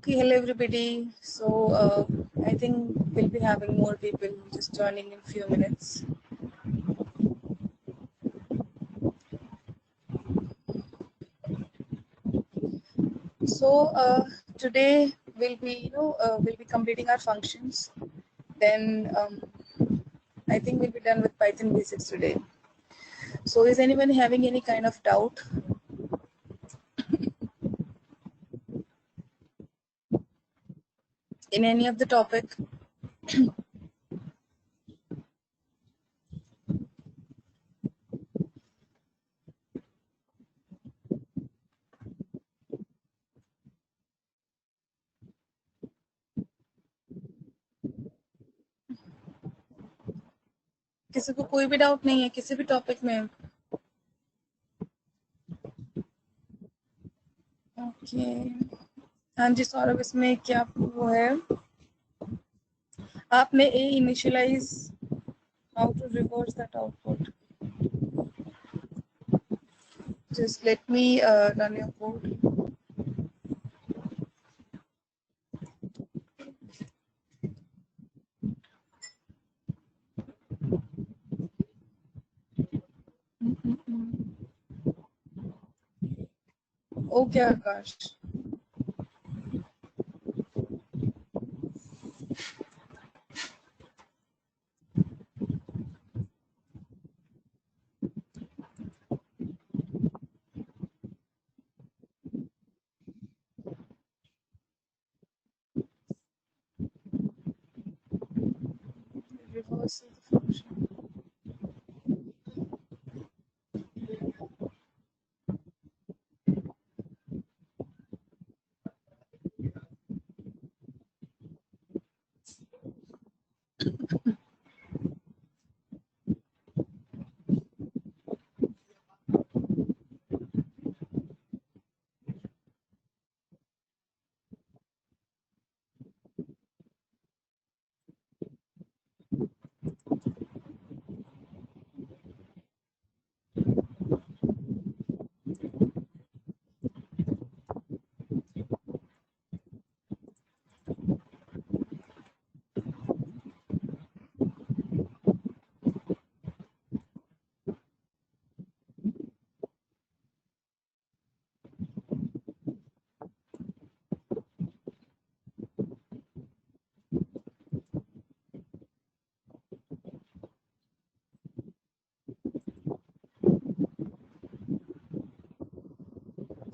Okay, hello everybody. So I think we'll be having more people just joining in few minutes. So today we'll be completing our functions. Then I think we'll be done with Python basics today. So is anyone having any kind of doubt in any of the topic? किसी को कोई भी doubt नहीं है किसी भी topic में? Okay, हाँ जी सौरभ, इसमें क्या वो है, आपने ए initialise how to reverse that output. Just let me run your code. Okay, Akash. Reverse the function.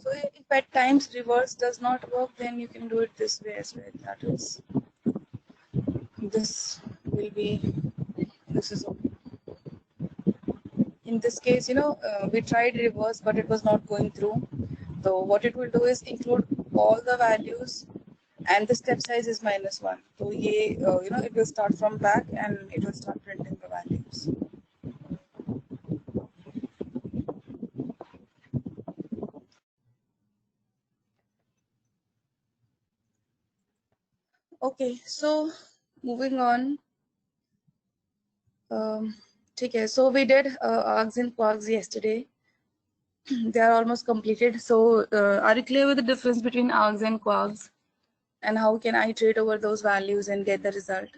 So if at times reverse does not work, then you can do it this way as well. That is, this will be, this is okay. In this case, we tried reverse, but it was not going through. So what it will do is include all the values, and the step size is -1. So it will start from back and it will start printing the values. Okay, so moving on. Okay, so we did args and quarks yesterday. They are almost completed. So are you clear with the difference between args and quarks? And how can I iterate over those values and get the result?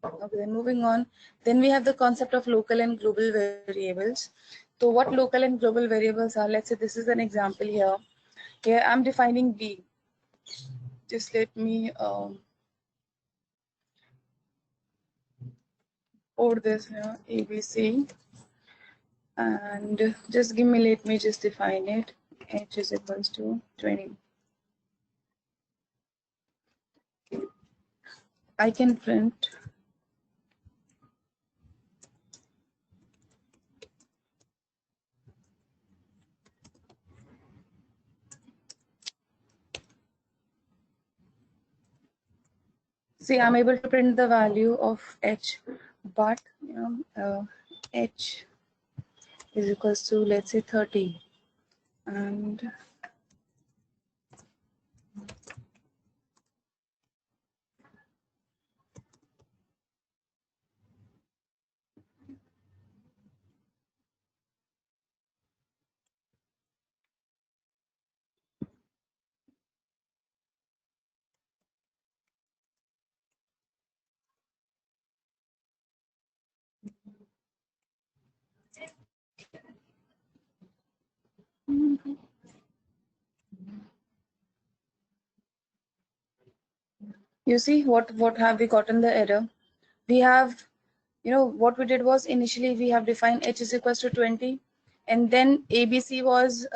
Okay, then moving on. Then we have the concept of local and global variables. So what local and global variables are? Let's say this is an example here. Here I'm defining B. Just let me code this here, ABC. And just let me just define it. H is equals to 20. I can print see, I'm able to print the value of H, but H is equals to, let's say, 30. And You see what have we gotten the error? We have, what we did was initially we have defined h is equals to 20, and then abc was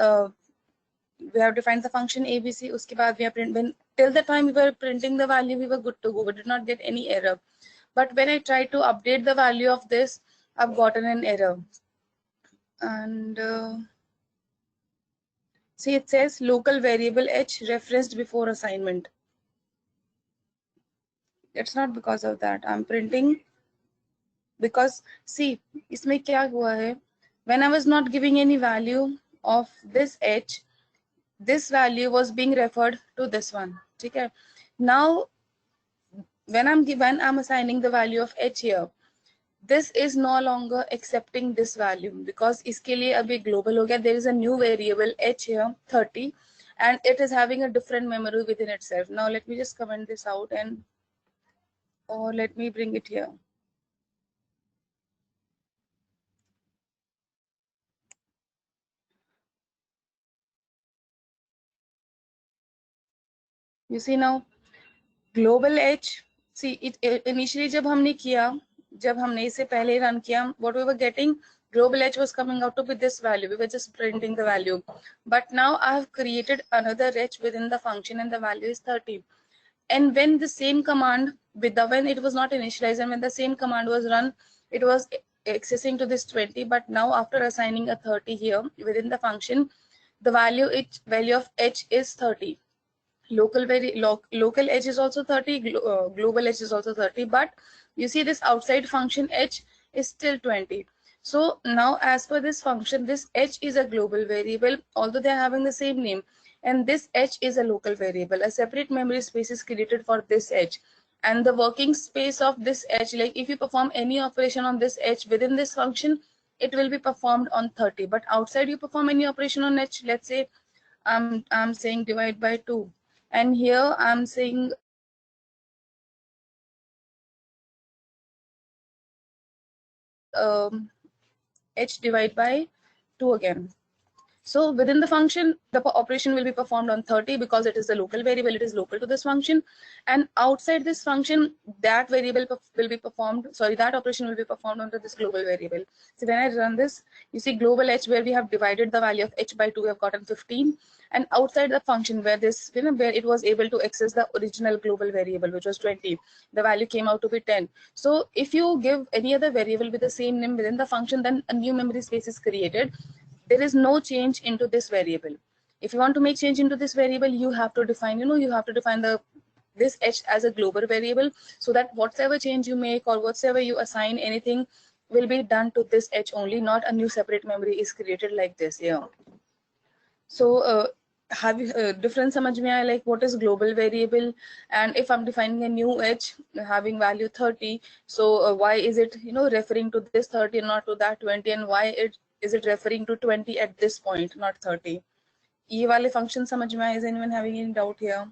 we have defined the function abc. Uske baad we have when till the time we were printing the value, we were good to go. We did not get any error. But when I tried to update the value of this, I've gotten an error. And see, it says local variable h referenced before assignment. It's not because of that. I'm printing because see, isme kya hua hai? When I was not giving any value of this h, this value was being referred to this one. Okay. Now, when I'm assigning the value of h here, this is no longer accepting this value because iske liye abhi global ho gaya. There is a new variable h here, 30, and it is having a different memory within itself. Now let me just comment this out, and or let me bring it here. You see now, global h, see it initially जब हमने किया, जब हमने इसे पहले run किया, what we were getting, global h was coming out to be this value. We were just printing the value. But now I have created another h within the function, and the value is 30. And when the same command when it was not initialized, and when the same command was run, it was accessing to this 20. But now after assigning a 30 here within the function, the value of h is 30. Local h is also 30, global h is also 30, but you see this outside function h is still 20. So now as per this function, this h is a global variable, although they are having the same name, and this h is a local variable. A separate memory space is created for this h, and the working space of this h, like if you perform any operation on this h within this function, it will be performed on 30. But outside you perform any operation on h, let's say I'm saying divide by 2, and here I'm saying h divide by 2 again. So within the function, the operation will be performed on 30 because it is a local variable. It is local to this function, and outside this function, that variable will be performed. Sorry, that operation will be performed under this global variable. So when I run this, you see global h, where we have divided the value of h by 2, we have gotten 15. And outside the function, where this, where it was able to access the original global variable, which was 20, the value came out to be 10. So if you give any other variable with the same name within the function, then a new memory space is created. There is no change into this variable. If you want to make change into this variable, you have to define, you have to define this h as a global variable, so that whatever change you make or whatsoever you assign, anything will be done to this h only, not a new separate memory is created like this here. So have you difference samajh mein aaya, like what is global variable, and if I'm defining a new h having value 30, so why is it referring to this 30 and not to that 20, and why is it referring to 20 at this point, not 30? ये वाले function समझ में आए? Is anyone having any doubt here?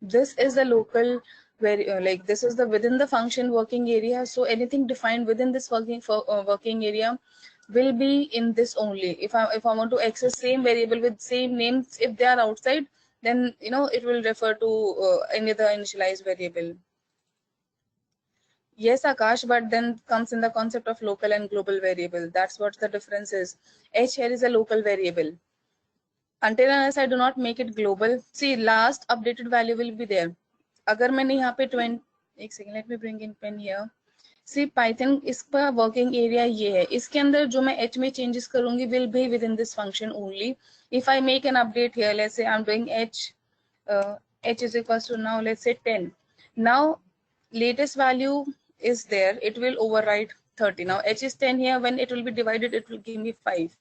This is the local like this is the within the function working area. So anything defined within this working area will be in this only. If I want to access same variable with same names, if they are outside, then it will refer to any other initialized variable. Yes, Akash, but then comes in the concept of local and global variable. That's what the difference is. H here is a local variable. Until unless I do not make it global, see last updated value will be there. अगर मैंने यहाँ पे 20, एक second, let me bring in pen here. See Python इसका working area ये है. इसके अंदर जो मैं h में changes करूँगी will be within this function only. If I make an update here, let's say I'm doing h is equals to now let's say 10. Now latest value is there. It will overwrite 30. Now h is 10 here. When it will be divided, it will give me 5.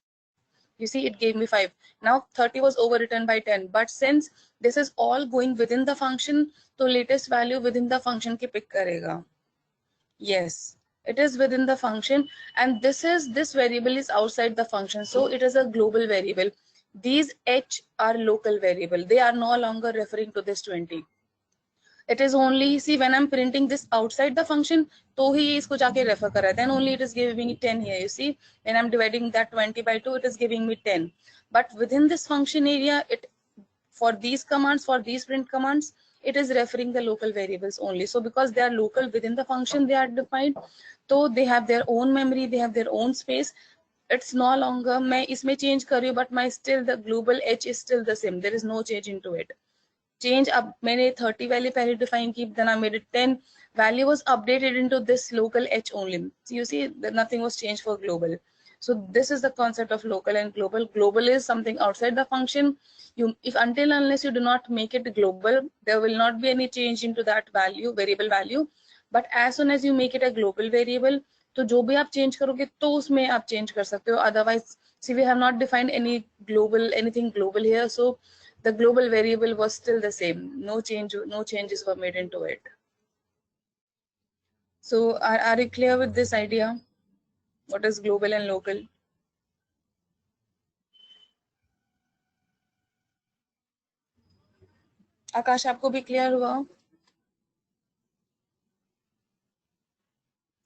You see, it gave me 5. Now 30 was overwritten by 10. But since this is all going within the function, so latest value within the function ki pick karega. Yes, it is within the function, and this variable is outside the function, so it is a global variable. These h are local variable. They are no longer referring to this 20. it is only, see, when I'm printing this outside the function, तो ही ये इसको जाके refer कर रहा है, then only it is giving me 10 here. You see, when I'm dividing that 20 by 2, it is giving me 10. But within this function area, it, for these commands, for these print commands, it is referring the local variables only. So because they are local within the function they are defined, so they have their own memory, they have their own space. It's no longer मैं इसमें change कर रही हूँ, but my still the global h is still the same. There is no change into it. Change अब मैंने 30 value पहले define की, then I made it 10. Value was updated into this local h only. So you see that nothing was changed for global. So this is the concept of local and global. Global is something outside the function. You, if until unless you do not make it global, there will not be any change into that value, variable value. But as soon as you make it a global variable, तो जो भी आप change करोगे तो उसमें आप change कर सकते हो. Otherwise, see, we have not defined any global, anything global here. So the global variable was still the same. No changes were made into it. So are you clear with this idea? What is global and local? आकाश, आपको भी clear हुआ?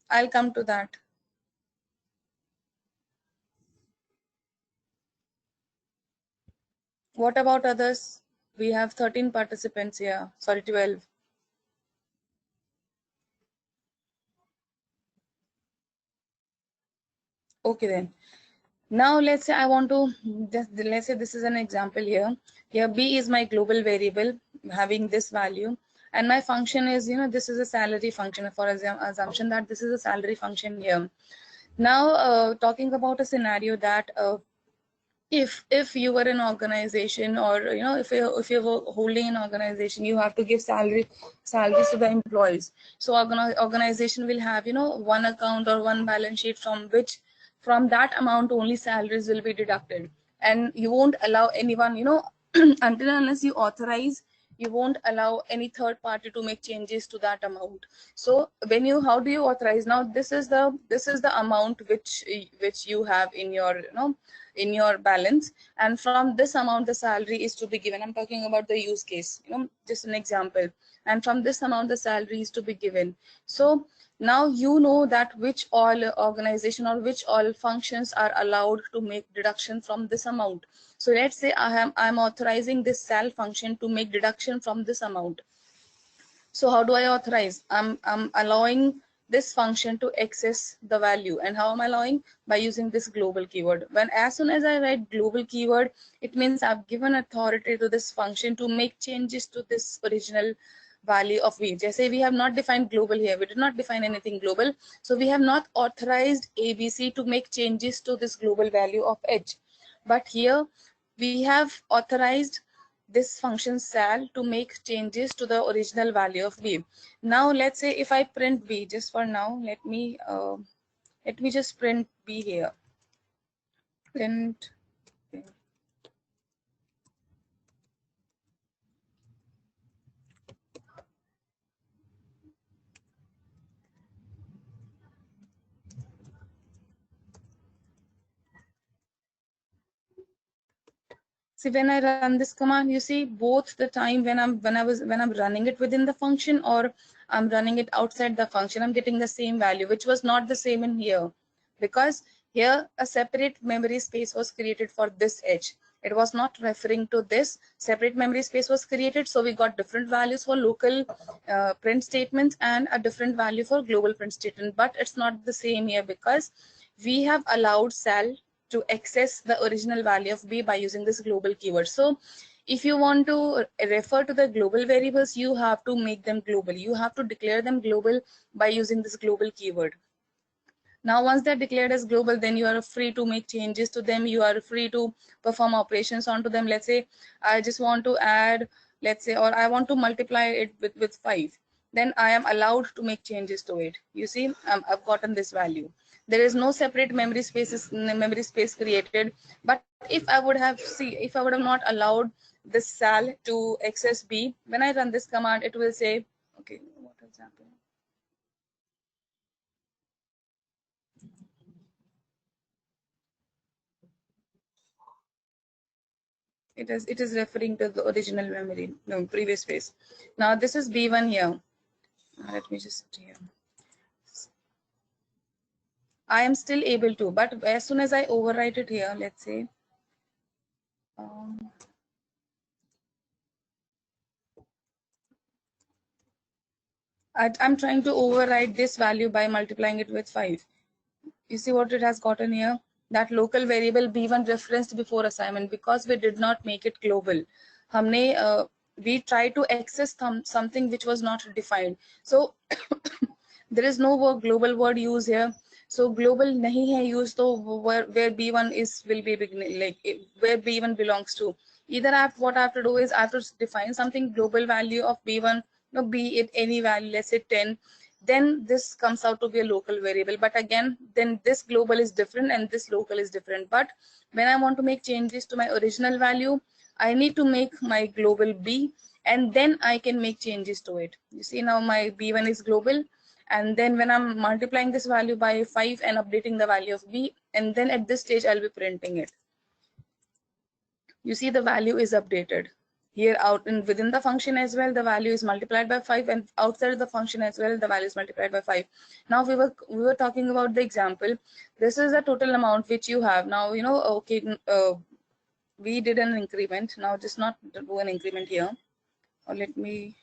I'll come to that. What about others? We have 13 participants here. Sorry, 12. Okay then. Now let's say I want to, let's say this is an example here. Here B is my global variable having this value, and my function is, this is a salary function, for assumption that this is a salary function here. Now talking about a scenario that if you were an organization, or if you were holding an organization, you have to give salaries to the employees. So organization will have one account or one balance sheet from which, from that amount only salaries will be deducted, and you won't allow anyone until unless you authorize, you won't allow any third party to make changes to that amount. So when you, how do you authorize? Now this is the amount which you have in your in your balance, and from this amount the salary is to be given. I'm talking about the use case, just an example. And from this amount the salary is to be given. So now you know that which all organization or which all functions are allowed to make deduction from this amount. So let's say I'm authorizing this sal function to make deduction from this amount. So how do I authorize? I'm allowing this function to access the value. And how am I allowing? By using this global keyword. When as soon as I write global keyword, it means I've given authority to this function to make changes to this original value of v. Jaise we have not defined global here. We did not define anything global. So we have not authorized ABC to make changes to this global value of h. But here we have authorized this function sal to make changes to the original value of b. Now let's say if I print b, just for now, let me just print b here. Print. See, when I run this command, you see both the time when I'm running it within the function or I'm running it outside the function, I'm getting the same value, which was not the same in here, because here a separate memory space was created for this h. It was not referring to this. Separate memory space was created, so we got different values for local print statements and a different value for global print statement. But it's not the same here because we have allowed sal to access the original value of b by using this global keyword. So if you want to refer to the global variables, you have to make them global. You have to declare them global by using this global keyword. Now, once they're declared as global, then you are free to make changes to them. You are free to perform operations onto them. Let's say I just want to add, let's say, or I want to multiply it with 5. Then I am allowed to make changes to it. You see, I've gotten this value. There is no separate memory space created. But if I would have not allowed this sal to access b, when I run this command, it will say, okay, what is happening? it is referring to the original memory, no, previous phase. Now this is B1 here. Let me just here. I am still able to, but as soon as I overwrite it here, let's say, I'm trying to override this value by multiplying it with 5. You see what it has gotten here? That local variable B1 referenced before assignment, because we did not make it global. हमने we tried to access something which was not defined. So there is no global word used here. So global nahi hai used, so where B1 is will be beginning, like where B1 belongs to. Either what I have to do is I have to define something global value of B1, no, be it any value, let's say 10. Then this comes out to be a local variable. But again, then this global is different and this local is different. But when I want to make changes to my original value, I need to make my global B, and then I can make changes to it. You see now my B1 is global, and then when I'm multiplying this value by 5 and updating the value of B, and then at this stage I'll be printing it. You see the value is updated. Here out and within the function as well, the value is multiplied by 5, and outside the function as well, the value is multiplied by 5. Now we were talking about the example. This is the total amount which you have. Now, you know, okay, we did an increment. Now just not do an increment here. Or let me.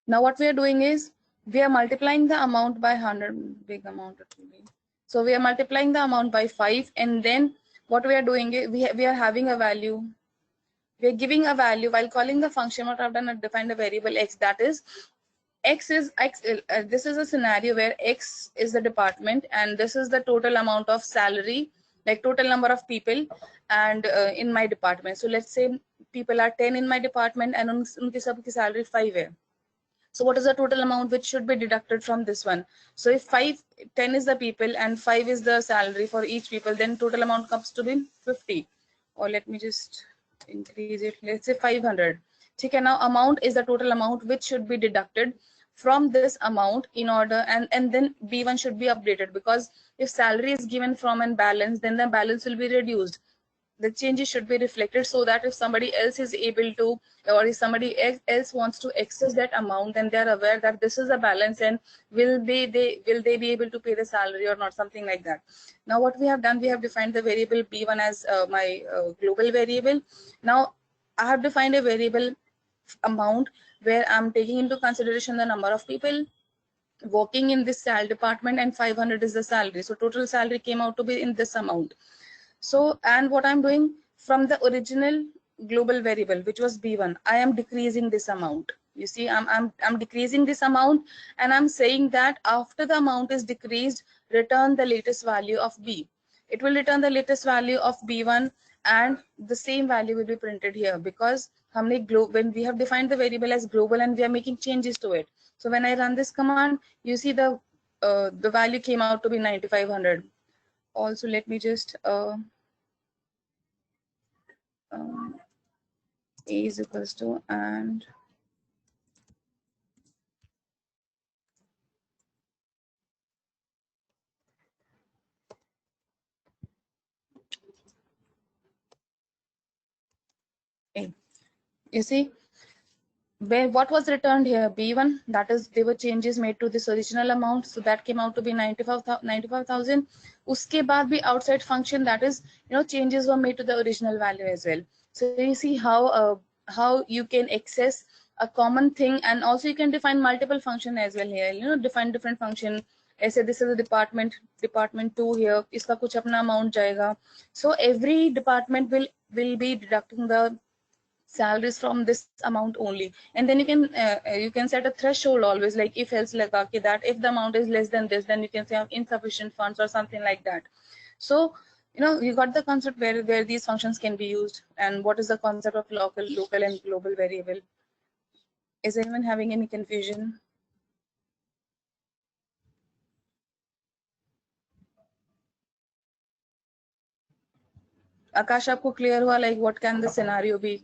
Now what we are doing is we are multiplying the amount by 100, big amount it will be. So we are multiplying the amount by 5, and then what we are doing is we are having a value. We are giving a value while calling the function. What I've done, I've defined a variable x, that is x is x. This is a scenario where x is the department and this is the total amount of salary, like total number of people and in my department. So let's say people are 10 in my department and unki sabki salary 5 hai. So what is the total amount which should be deducted from this one? So if 10 is the people and 5 is the salary for each people, then total amount comes to be 50. Or let me just increase it. Let's say 500. Okay, now amount is the total amount which should be deducted from this amount in order, and then B1 should be updated, because if salary is given from an balance, then the balance will be reduced. The changes should be reflected, so that if somebody else is able to, or if somebody else wants to access that amount, then they are aware that this is a balance and will they be able to pay the salary or not, something like that. Now what we have done, we have defined the variable B1 as my global variable. Now I have defined a variable amount where I'm taking into consideration the number of people working in this sal department, and 500 is the salary. So total salary came out to be in this amount. So, and what I'm doing from the original global variable, which was B1, I am decreasing this amount. You see, I'm decreasing this amount, and I'm saying that after the amount is decreased, return the latest value of B. It will return the latest value of B1, and the same value will be printed here, because when we have defined the variable as global and we are making changes to it. So when I run this command, you see the value came out to be 9500. Also, let me just A is equals to, and A. You see, what was returned here? B1, that is, there were changes made to this original amount, so that came out to be 95,000. Uske baad bhi outside function, that is, changes were made to the original value as well. So you see how you can access a common thing, and also you can define multiple function as well here. Define different function. ऐसे this is a department 2 here. इसका कुछ अपना amount जाएगा. So every department will be deducting the salaries from this amount only, and then you can set a threshold always, like if else laga ke that if the amount is less than this, then you can say insufficient funds or something like that. So you got the concept where these functions can be used, and what is the concept of local and global variable. Is anyone having any confusion? Akash, aapko clear hua, like what can the scenario be?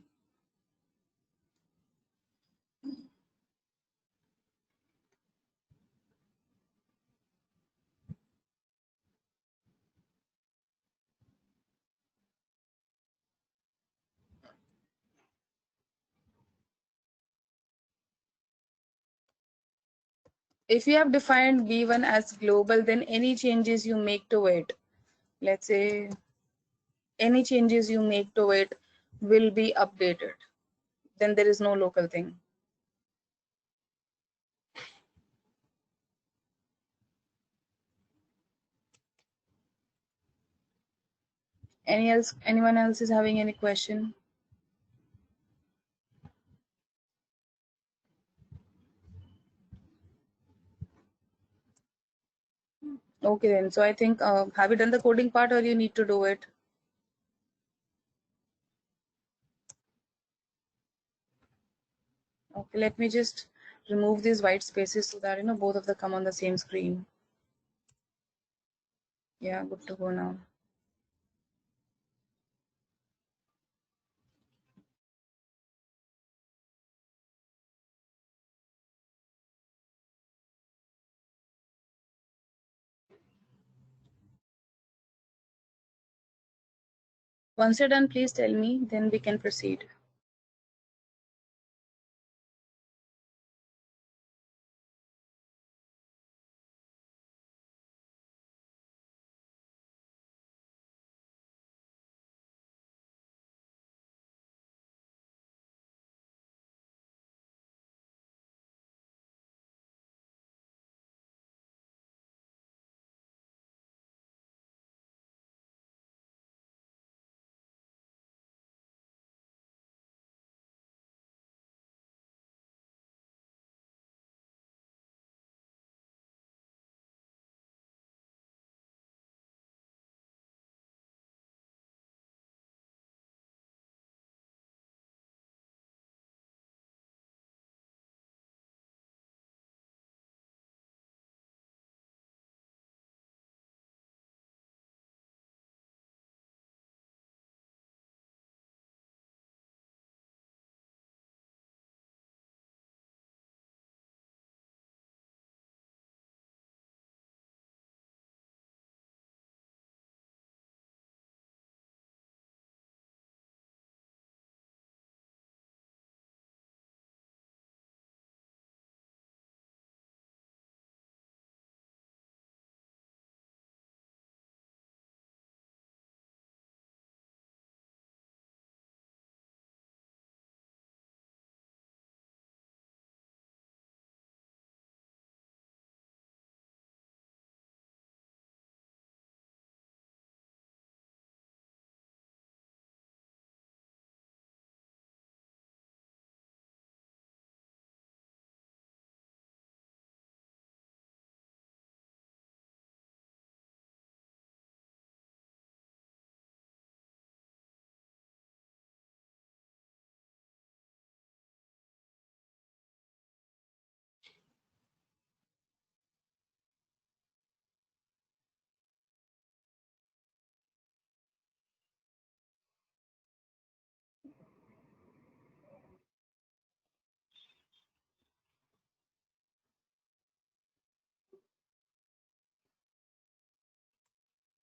if you have defined B1 as global, then any changes you make to it, let's say any changes you make to it will be updated. Then there is no local thing. Anyone else is having any question? Okay then. So I think have you done the coding part or you need to do it? Okay, let me just remove these white spaces so that both of them come on the same screen. Yeah, good to go now. Once you're done, please tell me, then we can proceed.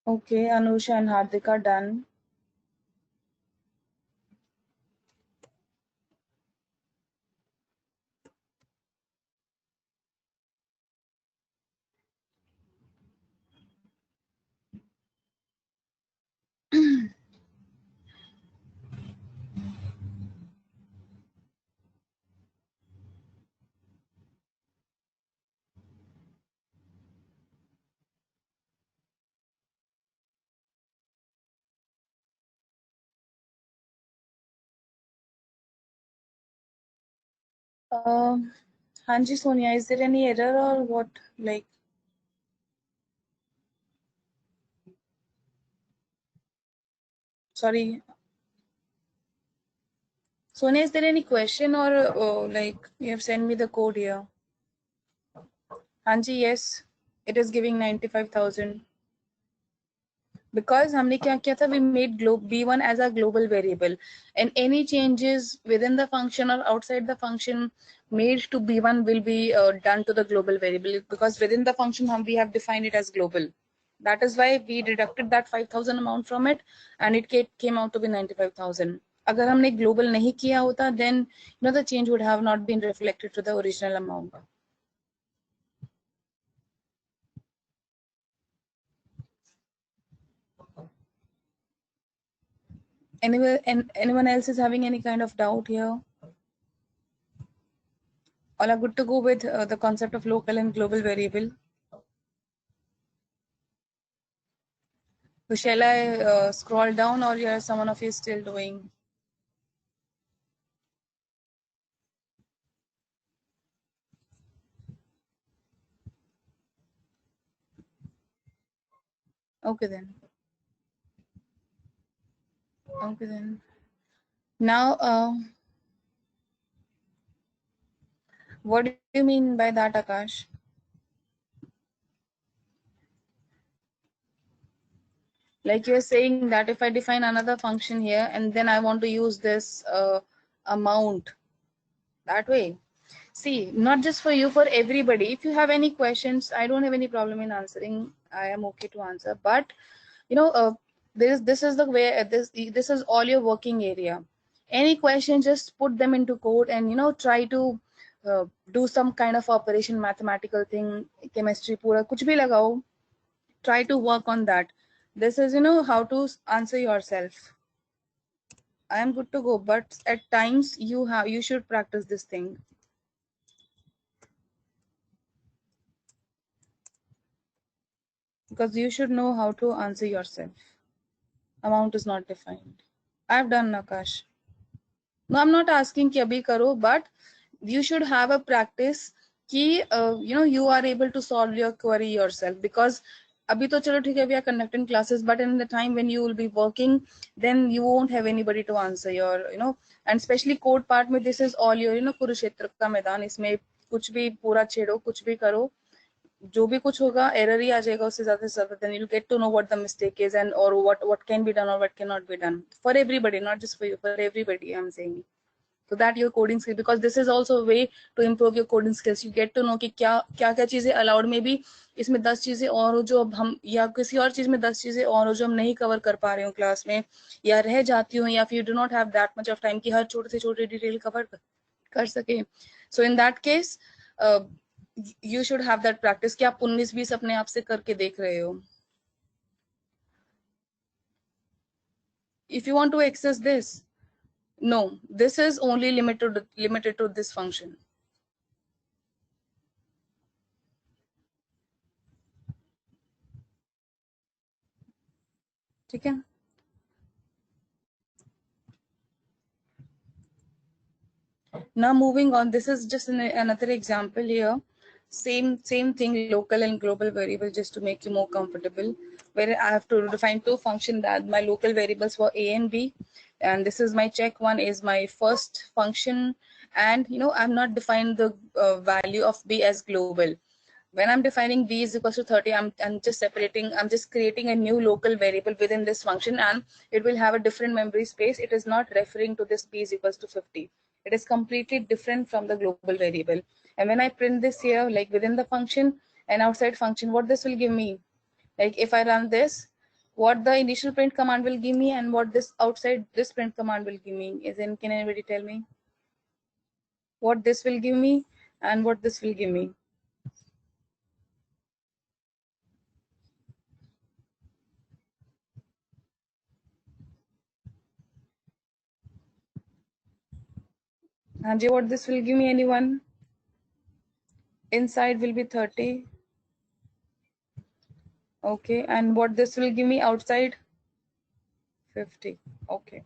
Okay, Anusha and Hardika done. Hanji Sonia, is there any error or what? Like, sorry, Sonia, is there any question or like you have sent me the code here? Hanji, yes, it is giving 95,000. Because हमने क्या किया था, we made B1 as a global variable, and any changes within the function or outside the function made to B1 will be done to the global variable, because within the function we have defined it as global. That is why we deducted that 5,000 amount from it, and it came out to be 95,000. अगर हमने global नहीं किया होता, then the change would have not been reflected to the original amount. Anyone else is having any kind of doubt here? All are good to go with the concept of local and global variable. So shall I scroll down, or you are someone of you still doing? Okay then. Okay then. Now, what do you mean by that, Akash? Like you're saying that if I define another function here and then I want to use this amount that way. See, not just for you, for everybody. If you have any questions, I don't have any problem in answering. I am okay to answer. But you know, this is the way. This is all your working area. Any question, just put them into code and try to do some kind of operation, mathematical thing, chemistry, pura kuch bhi lagao. Try to work on that. This is how to answer yourself. I am good to go, but at times you should practice this thing. Because you should know how to answer yourself. Amount is not defined. I've done, Nakash. No, I'm not asking ki abhi karo, but you should have a practice ki you are able to solve your query yourself. Because abhi to chalo theek hai, we are conducting classes, but in the time when you will be working, then you won't have anybody to answer your and especially code part mein, this is all your Kurukshetra ka मैदान. इसमें कुछ भी पूरा छेड़ो, कुछ भी करो, जो भी कुछ होगा एरर ही आ जाएगा उससे ज्यादा से ज्यादा. Then you'll get to know what the mistake is and or what can be done or what cannot be done for everybody, not just for you, for everybody. I'm saying so that your coding skill, because this is also a way to improve your coding skills. You get to know कि क्या क्या क्या चीजें allowed में भी इसमें 10 चीजें और हो जो अब हम या किसी और चीज में 10 चीजें और हो जो हम नहीं कवर कर पा रहे हो क्लास में या रह जाती हो या फिर you do not have that much of time कि हर छोटे से छोटे डिटेल कवर कर सके. So in that case you should have that practice कि आप 19-20 अपने आप से करके देख रहे हो. If you want to access this, no, this is only limited to this function. ठीक है. Now moving on, this is just another example here. Same thing, local and global variable, just to make you more comfortable, where I have to define two functions. That my local variables were a and b, and this is my check one is my first function, and I'm not defining the value of b as global. When I'm defining b is equals to 30, I'm just creating a new local variable within this function, and it will have a different memory space. It is not referring to this b is equals to 50. It is completely different from the global variable. And when I print this here, like within the function and outside function, what this will give me, like if I run this, what the initial print command will give me and what this outside this print command will give me is in, can anybody tell me what this will give me and what this will give me? Hanji, what this will give me, anyone? Inside will be 30. Okay, and what this will give me outside? 50. Okay.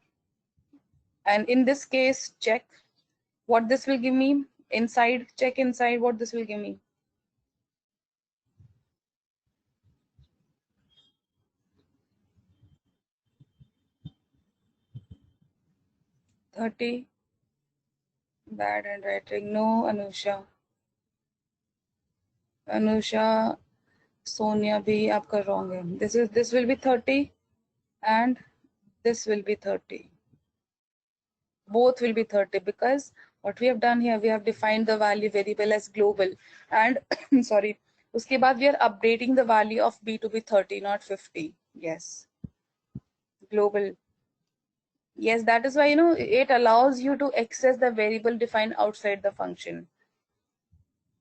And in this case, check what this will give me inside, check inside what this will give me. $30. Bad handwriting. No, Anusha. Anusha, Sonia bhi aapka wrong hai. This will be 30 and this will be 30. Both will be 30 because what we have done here, we have defined the value variable as global, and sorry, uske baad we are updating the value of b to be 30, not 50. Yes, global. Yes, that is why it allows you to access the variable defined outside the function.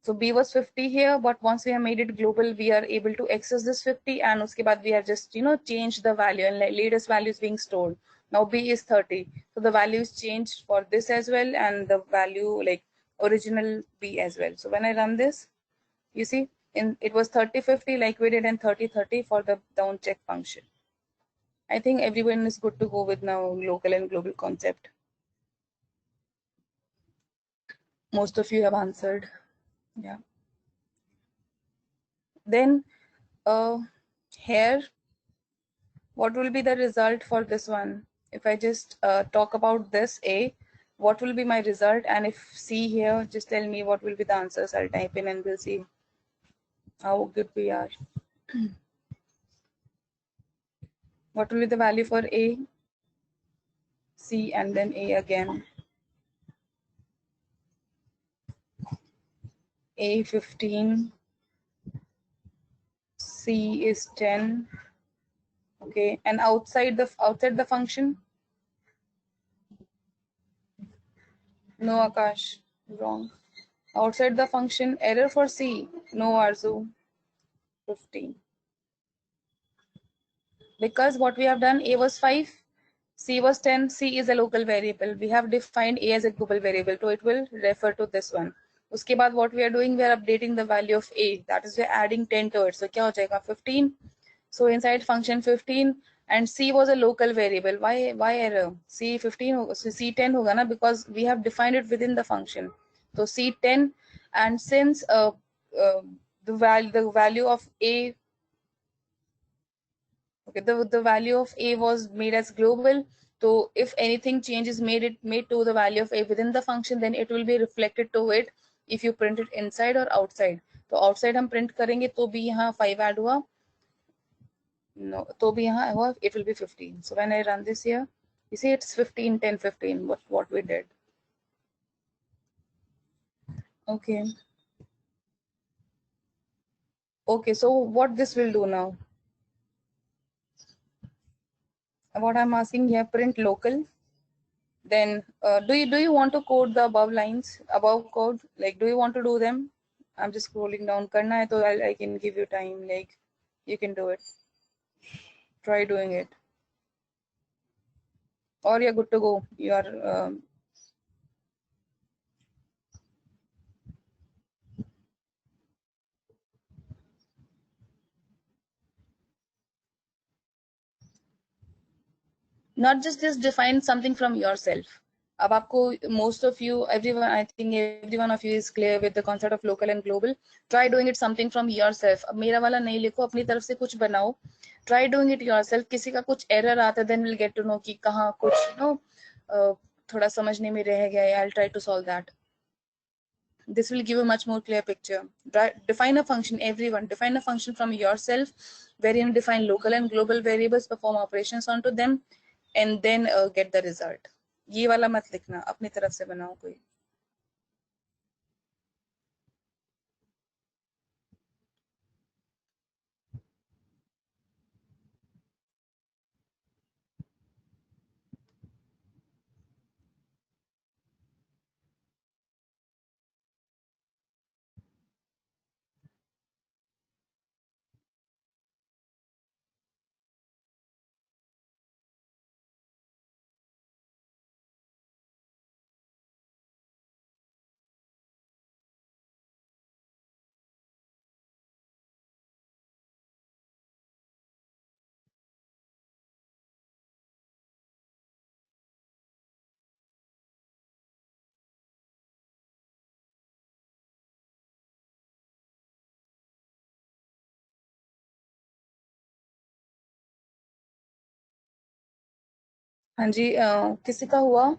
So b was 50 here, but once we have made it global, we are able to access this 50, and uske baad we have just changed the value and latest value is being stored. Now B is 30. So the value is changed for this as well, and the value like original B as well. So when I run this, you see it was 30-50 like we did, and 30-30 for the down check function. I think everyone is good to go with now local and global concept. Most of you have answered. Yeah. Then here, what will be the result for this one? If I just talk about this A, what will be my result? And if C here, just tell me what will be the answers. I'll type in and we'll see how good we are. What will be the value for A, C, and then A again? A 15, C is 10. Okay, and outside the function? No, Akash, wrong. Outside the function, error for C. No, Arzu, 15. Because what we have done, A was 5, C was 10, C is a local variable. We have defined A as a global variable, so it will refer to this one. Uske baad what we are doing, we are updating the value of A. That is, we are adding 10 to it. So kya ho jayega? 15. So inside function 15, and C was a local variable. Why error? C 15, so C 10 hoga na, because we have defined it within the function. So C 10, and since the value of A, okay, the value of A was made as global. So if anything change is made to the value of A within the function, then it will be reflected to it if you print it inside or outside. तो outside हम print करेंगे तो भी यहाँ 5 add हुआ. No, तो भी यहाँ हुआ, it will be 15. So when I run this here, you see it's 15, 10, 15. What we did. Okay. Okay. So what this will do now? What I'm asking here, print local. Then do you want to code the above lines, above code? Like, do you want to do them? I'm just scrolling down. Karna hai to I can give you time. Like, you can do it. Try doing it. Or you're good to go. You are. Not just define something from yourself. अब आपको most of you, everyone, I think every one of you is clear with the concept of local and global. Try doing it something from yourself. अब मेरा वाला नहीं लिखो, अपनी तरफ से कुछ बनाओ. Try doing it yourself. किसी का कुछ error आता है, then we'll get to know कि कहाँ कुछ थोड़ा समझने में रह गया. I'll try to solve that. This will give a much more clear picture. Define a function, everyone. Define a function from yourself, wherein define local and global variables, perform operations onto them, and then get the result. ये वाला मत लिखना, अपनी तरफ से बनाओ कोई. हाँ जी, किसी का हुआ?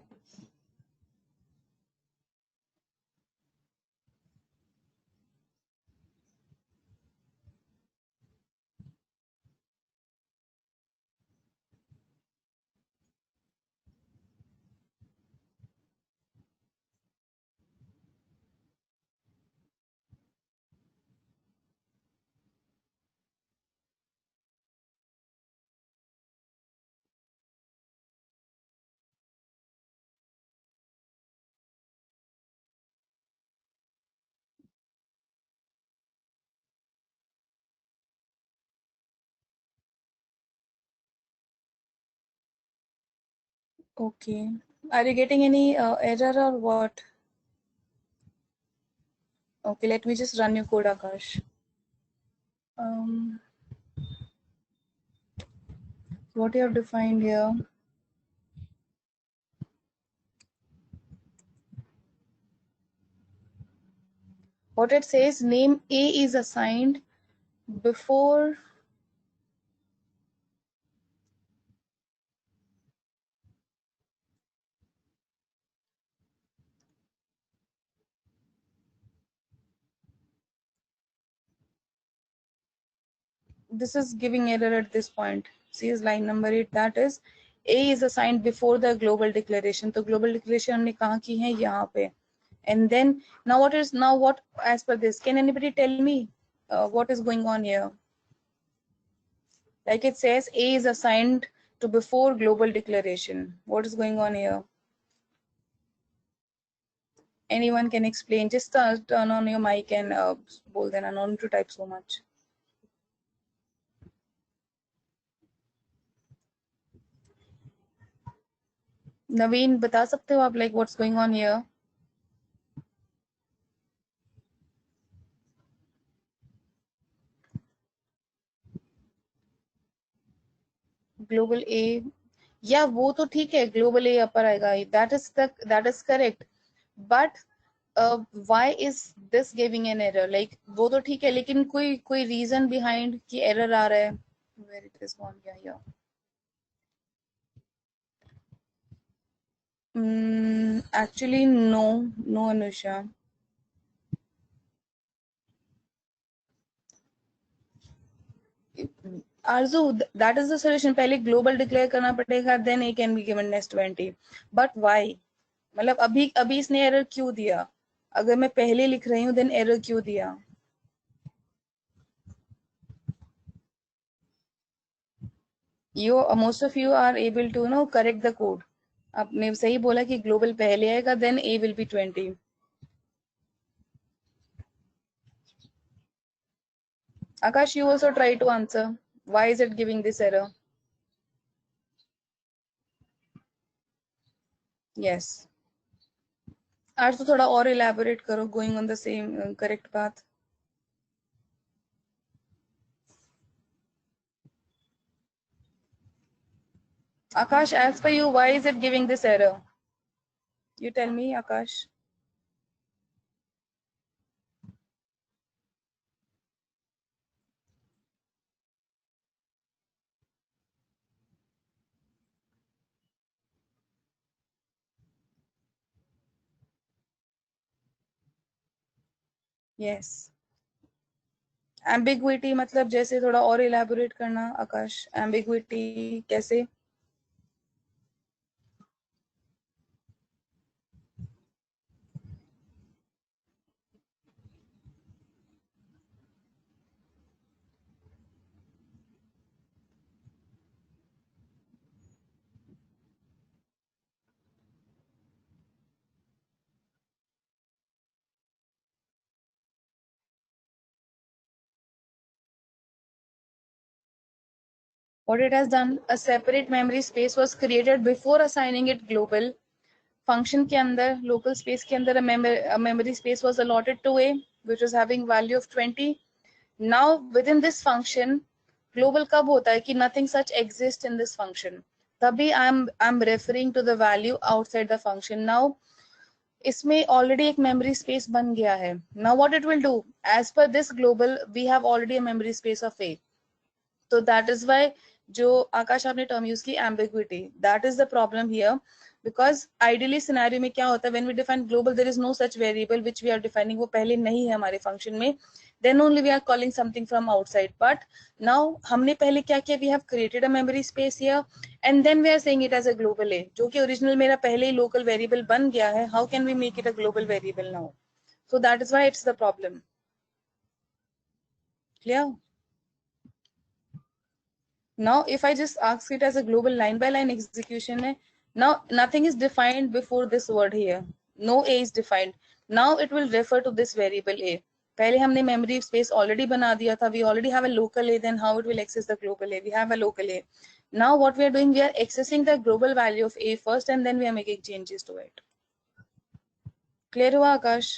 Okay. Are you getting any error or what? Okay, let me just run your code, Akash. Um, what you have defined here? What it says, name A is assigned before this is giving error at this point. See is line number 8, that is A is assigned before the global declaration. तो global declaration हमने कहाँ की है? यहाँ पे. And then now what as per this? Can anybody tell me what is going on here? Like it says A is assigned to before global declaration. What is going on here? Anyone can explain? Just turn on your mic and बोल देना. No need to type so much. नवीन बता सकते हो आप like what's going on here? Global A, या वो तो ठीक है, ग्लोबल ए अपर आएगा, that is correct, but why is this giving an error? Like वो तो ठीक है, लेकिन कोई reason behind कि error आ रहा है? Where it is gone? Yeah. Actually no Anusha. Arzu, that is the solution. पहले global declare करना पड़ेगा, then A can be given as 20. But why? मतलब अभी इसने error क्यों दिया? अगर मैं पहले लिख रही हूँ then error क्यों दिया? Most of you are able to correct the code. आपने सही बोला कि global पहले आएगा then A will be 20. Akash, you also try to answer. Why is it giving this error? Yes. आज तो थोड़ा और elaborate करो, going on the same correct path. Akash, as per you, why is it giving this error? You tell me, Akash. Yes. Ambiguity मतलब जैसे थोड़ा और elaborate करना, आकाश. Ambiguity कैसे? What it has done, a separate memory space was created before assigning it global. Function के अंदर, local space के अंदर a memory space was allotted to A, which was having value of 20. Now within this function, global कब होता है कि nothing such exists in this function. तभी I'm referring to the value outside the function. Now इसमें already एक memory space बन गया है. Now what it will do, as per this global, we have already a memory space of A. So that is why जो आकाश आपने term use की ambiguity, that is the problem here. Because ideally scenario में क्या होता है, when we define global, there is no such variable which we are defining, वो पहले नहीं है हमारे function में, then only we are calling something from outside. But now हमने पहले क्या किया, we have created a memory space here and then we are saying it as a global A, जो कि original मेरा पहले ही local variable बन गया है. How can we make it a global variable now? So that is why it's the problem. Clear? Now, if I just ask it as a global line by line execution, now nothing is defined before this word here. No A is defined. Now it will refer to this variable A. पहले हमने memory space already बना दिया था. We already have a local A. Then how it will access the global A? We have a local A. Now what we are doing, we are accessing the global value of A first, and then we are making changes to it. Clear hua, Akash?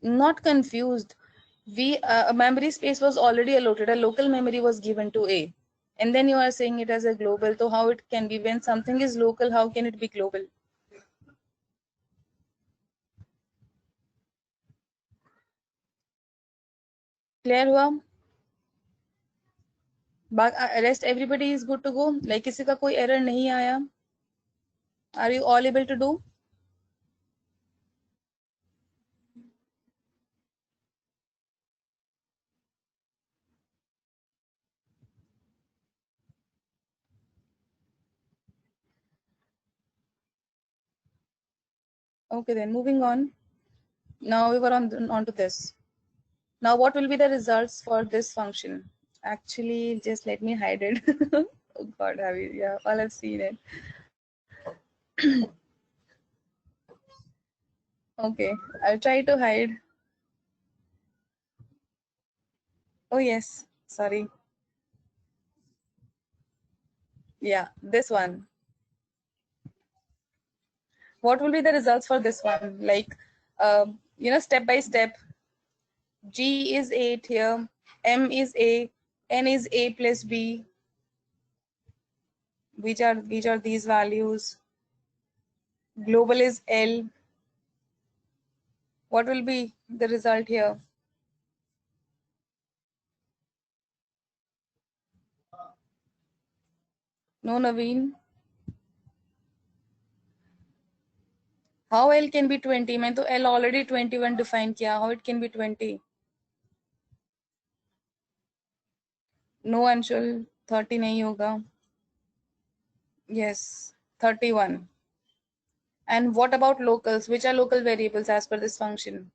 Not confused. We a memory space was already allotted. A local memory was given to A, and then you are saying it as a global. So how it can be, when something is local, how can it be global? Clear hua? Rest everybody is good to go. Like किसी का कोई error नहीं आया? Are you all able to do? Okay, then moving on. Now we were on to this. Now what will be the results for this function? Actually, just let me hide it. Oh God, have you? Yeah, all have seen it. Okay, I'll try to hide. Oh yes, sorry. Yeah, this one. What will be the results for this one? Like, step by step. G is 8 here, M is A, N is A plus B. Which are these values? Global is L. What will be the result here? No, Naveen. How L can be 20? मैं तो L already 21 define किया. How it can be 20? No, Anshul, 30 नहीं होगा. Yes, 31. And what about locals? Which are local variables as per this function?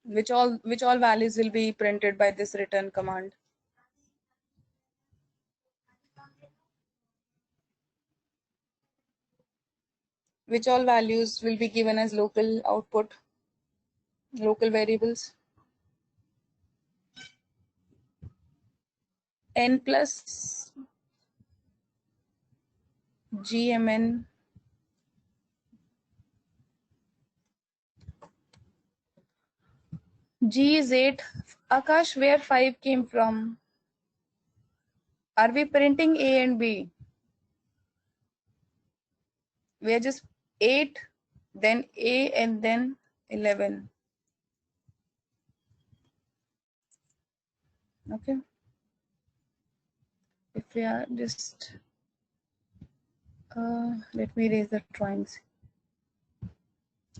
Which all values will be printed by this return command? Which all values will be given as local output, local variables? N plus GMN. G is 8. Akash, where 5 came from? Are we printing A and B? We are just 8, then A, and then 11. Okay. If we are just, let me erase the drawings.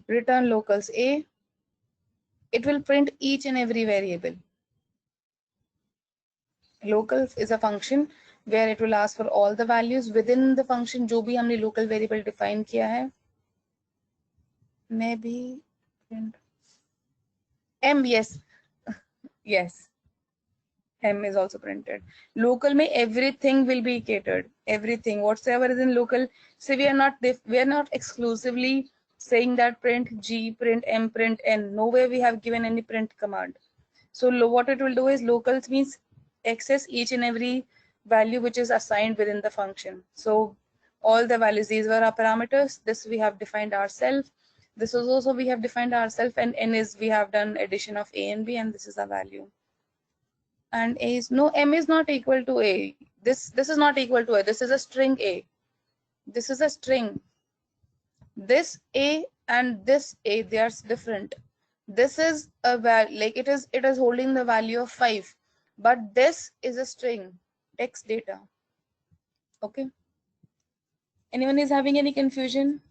Return locals A, it will print each and every variable. Locals is a function where it will ask for all the values within the function जो भी हमने local variable define किया है. Maybe M, yes. Yes. M is also printed. Local may everything will be catered. Everything whatsoever is in local. So we are not exclusively saying that print G, print M, print N. Nowhere we have given any print command. So what it will do is locals means access each and every value which is assigned within the function. So all the values, these were our parameters. This we have defined ourselves. This is also we have defined ourselves, and N is we have done addition of A and B, and this is a value. And A is no, M is not equal to A. This is not equal to A. This is a string A. This is a string. This A and this A, they are different. This is a like it is holding the value of 5, but this is a string text data. Okay. Anyone is having any confusion?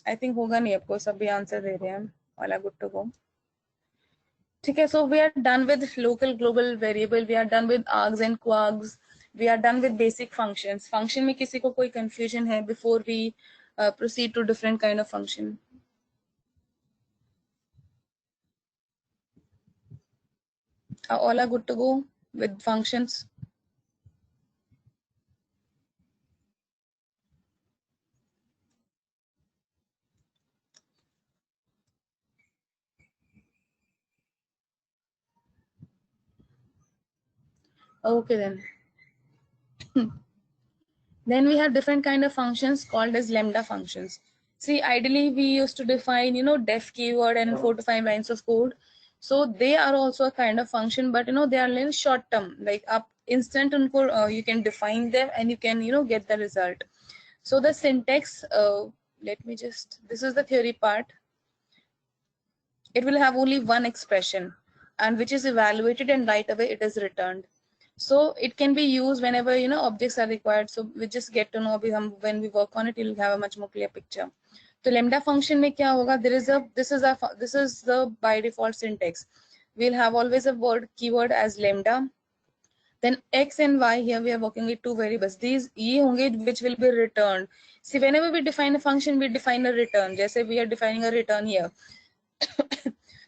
I think होगा नहीं, आपको सभी answer दे रहे हैं. All are good to go. Okay, so we are done with local global variable. We are done with args and quargs. We are done with basic functions. Function में किसी को कोई confusion है before we proceed to different kind of function? All are good to go with functions. Okay then. Then we have different kind of functions called as lambda functions. See, ideally we used to define, def keyword and 4 to 5 lines of code. So they are also a kind of function, but they are little short term, like up instant unko, you can define them and you can, get the result. So the syntax, let me just, this is the theory part. It will have only one expression and which is evaluated and right away it is returned. So it can be used whenever objects are required. So we just get to know when we work on it, you'll have a much more clear picture. So lambda function mein kya hoga? This is the by default syntax. We'll have always a word keyword as lambda. Then x and y, here we are working with two variables. These ye honge which will be returned. See, whenever we define a function, we define a return. Jaise we are defining a return here.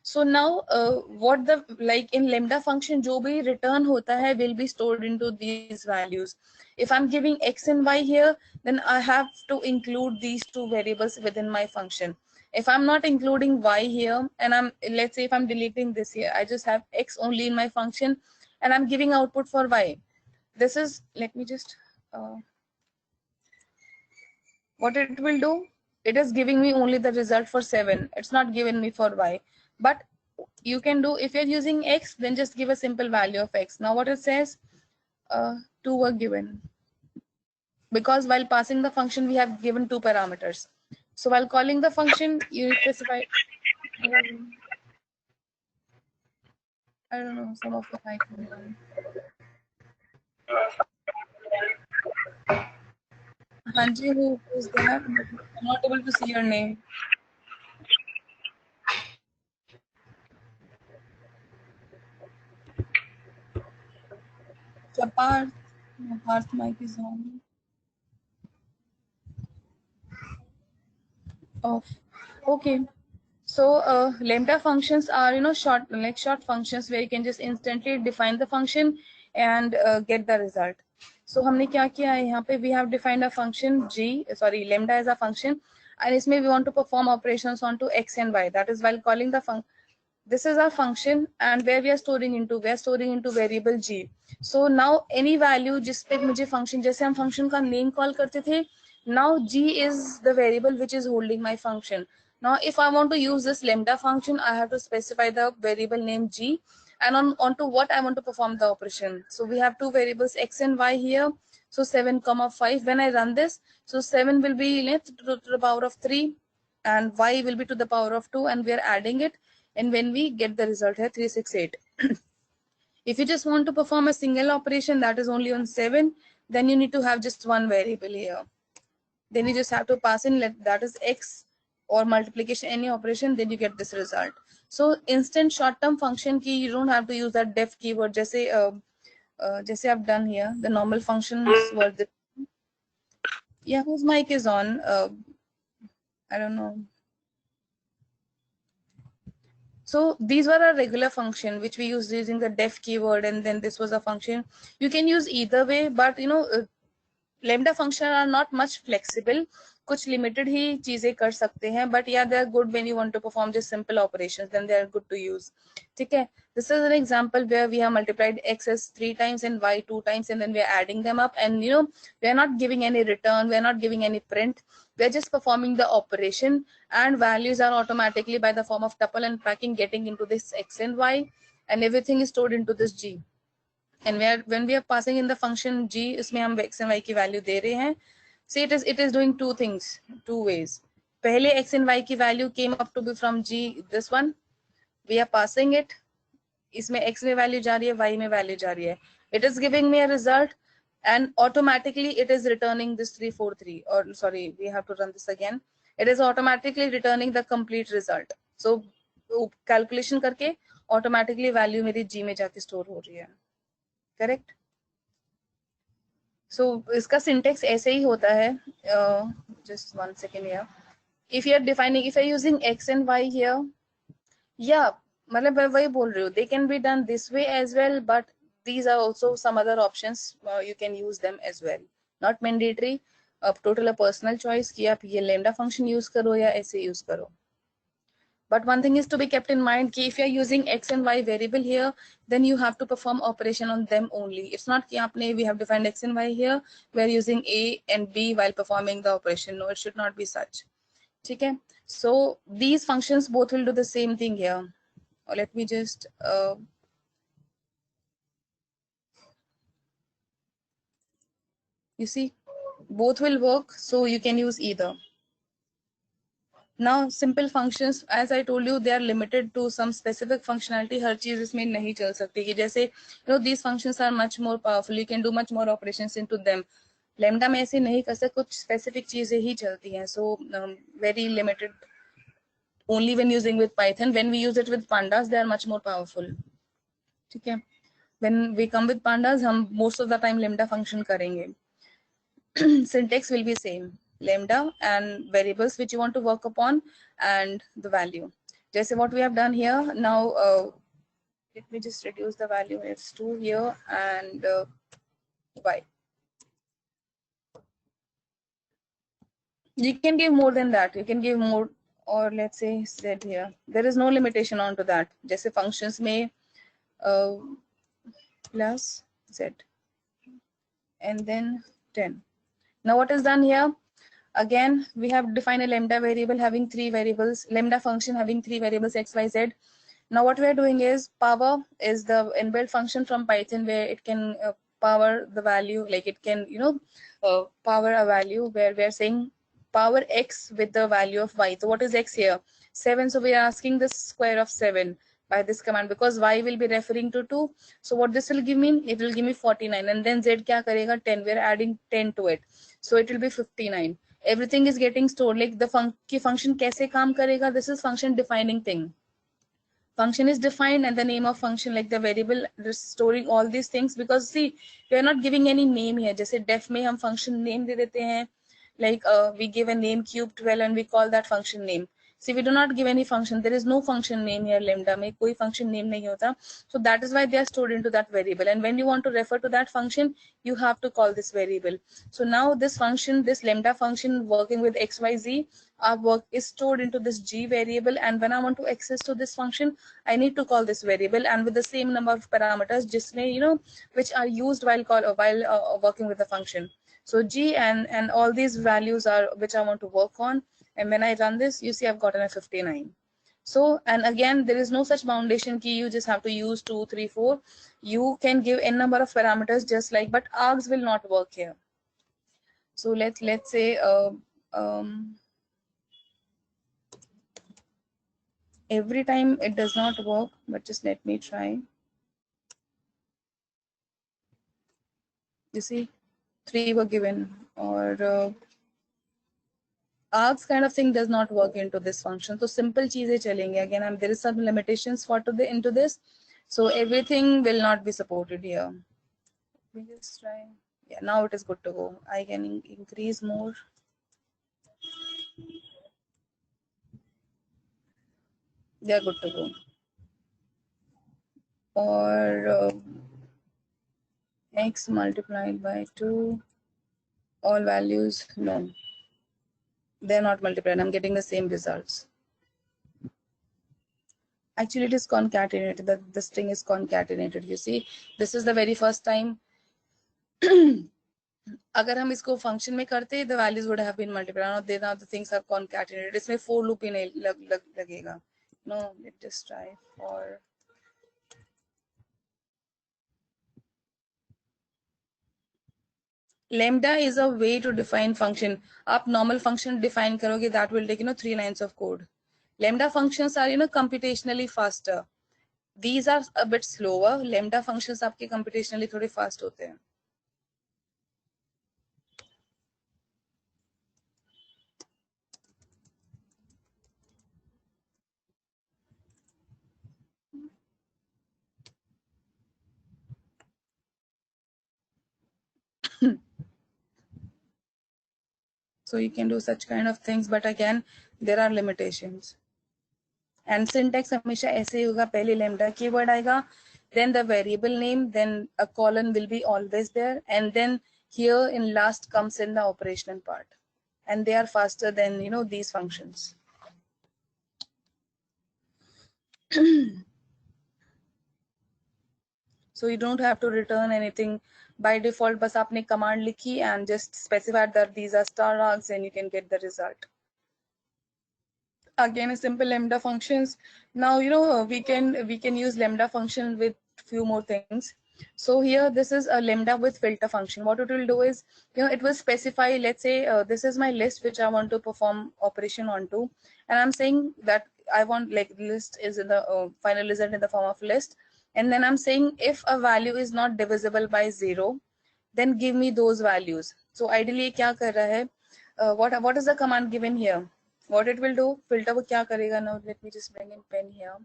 So now what the like in lambda function jo bhi return hota hai will be stored into these values. If I'm giving x and y here, then I have to include these two variables within my function. If I'm not including y here and let's say if I'm deleting this here, I just have x only in my function and I'm giving output for y. This is, let me just what it will do, it is giving me only the result for 7. It's not giving me for y. But you can do, if you're using x, then just give a simple value of x. Now what it says, 2 were given, because while passing the function we have given two parameters. So while calling the function you specify, I don't know, some of the mic. Hanji, who is there? I'm not able to see your name. Parth, Parth mic is on. Off. Okay. So lambda functions are short functions where you can just instantly define the function and get the result. So हमने क्या किया है यहाँ पे, we have defined a function lambda as a function, and इसमें we want to perform operations onto x and y. That is while calling the function. This is our function and where we are storing into variable g. So now any value जिस पे मुझे function, जैसे हम function का name call करते थे, now g is the variable which is holding my function. Now if I want to use this lambda function, I have to specify the variable name g and onto what I want to perform the operation. So we have two variables x and y here. So 7, 5. When I run this, so 7 will be to the power of 3 and y will be to the power of 2, and we are adding it. And when we get the result here, 368. If you just want to perform a single operation that is only on 7, then you need to have just one variable here. Then you just have to pass in that is x or multiplication, any operation, then you get this result. So instant short-term function key, you don't have to use that def keyword. Just I've done here, the normal functions were the, yeah, whose mic is on? I don't know. So these were a regular function which we used using the def keyword, and then this was a function. You can use either way, but lambda function are not much flexible. कुछ limited ही चीजें कर सकते हैं, but yeah, they are good when you want to perform just simple operations. Then they are good to use. ठीक है? This is an example where we have multiplied x as 3 times and y 2 times, and then we are adding them up. And we are not giving any return, we are not giving any print. We are just performing the operation, and values are automatically by the form of tuple and packing getting into this x and y, and everything is stored into this g. And when we are passing in the function g, इसमें हम x and y की value दे रहे हैं. See, it is doing two things, two ways. पहले x and y की value came up to be from g, this one. We are passing it. इसमें x में value जा रही है, y में value जा रही है. It is giving me a result, and automatically it is returning this 343. Or sorry, we have to run this again. It is automatically returning the complete result. So calculation करके automatically value मेरी g में जाके store हो रही है. Correct? So इसका syntax ऐसे ही होता है. Just 1 second here. If you are using x and y here, yeah, मतलब मैं वही बोल रही हूँ, they can be done this way as well, but these are also some other options. You can use them as well. Not mandatory. Total a personal choice कि आप ये lambda function use करो या ऐसे use करो. But one thing is to be kept in mind कि if you are using x and y variable here, then you have to perform operation on them only. It's not कि आपने we have defined x and y here, we are using a and b while performing the operation. No, it should not be such. ठीक है? So these functions both will do the same thing here. Or let me just you see, both will work, so you can use either. Now simple functions, as I told you, they are limited to some specific functionality. हर चीज इसमें नहीं चल सकती कि जैसे these functions are much more powerful, you can do much more operations into them. Lambda में ऐसे नहीं कर सकते, कुछ specific चीजें ही चलती हैं, so very limited only when using with Python. When we use it with pandas, they are much more powerful. ठीक है? When we come with pandas, हम most of the time lambda function करेंगे. Syntax will be same, lambda and variables which you want to work upon and the value. Just what we have done here. Now let me just reduce the value x2 here and y. You can give more than that, you can give more, or let's say z here. There is no limitation on to that. Just functions may plus z and then 10. Now what is done here? Again, we have defined a lambda variable having 3 variables, lambda function having 3 variables x, y, z. Now what we are doing is power is the inbuilt function from Python where it can power the value, like it can, power a value where we are saying power x with the value of y. So what is x here? 7. So we are asking the square of 7 by this command because y will be referring to 2. So what this will give me? It will give me 49, and then z kya karega? 10. We are adding 10 to it. So it will be 59. Everything is getting stored. Like the function kaise kaam karega? This is function defining thing. Function is defined and the name of function, like the variable storing all these things, because see, we are not giving any name here. Jaise def mein hum function name de dete hain, like we give a name cube12 and we call that function name. See, we do not give any function. There is no function name here. Lambda mein koi function name nahi hota. So that is why they are stored into that variable, and when you want to refer to that function, you have to call this variable. So now this function, this lambda function working with xyz, our work is stored into this g variable, and when I want to access to this function, I need to call this variable and with the same number of parameters jisme which are used while working with the function. So g and all these values are which I want to work on, and when I run this, you see I've gotten a 59. So, and again, there is no such foundation key. You just have to use 2, 3, 4. You can give n number of parameters just like, but args will not work here. So let's say every time it does not work, but just let me try. You see, 3 were given, or args kind of thing does not work into this function. So simple cheeze chalenge. Again, there is some limitations into this. So everything will not be supported here. Let me just try. Yeah, now it is good to go. I can increase more. They are good to go. Or x multiplied by 2, all values, no. They're not multiplied. I'm getting the same results. Actually, it is concatenated. The string is concatenated. You see, this is the very first time. अगर हम इसको function में करते, the values would have been multiplied. Now the things are concatenated. इसमें for loop ही नहीं लगेगा. No, let's just try for. Lambda is a way to define function. आप normal function define करोगे, that will take 3 lines of code. Lambda functions are computationally faster. These are a bit slower. Lambda functions आपके computationally थोड़े fast होते हैं. So you can do such kind of things, but again, there are limitations. And syntax हमेशा ऐसे ही होगा. पहले lambda keyword आएगा, then the variable name, then a colon will be always there, and then here in last comes in the operational part, and they are faster than these functions. So you don't have to return anything by default, बस आपने command लिखी and just specify that these are star args and you can get the result. Again, a simple lambda functions. Now, you know, we can use lambda function with few more things. So here, this is a lambda with filter function. What it will do is, you know, it will specify, let's say, this is my list which I want to perform operation onto, and I'm saying that I want, like, list is in the final result in the form of list, and then I'm saying if a value is not divisible by 0, then give me those values. So ideally, क्या कर रहा है? What is the command given here? What it will do? Filter वो क्या करेगा? Now let me just bring in pen here.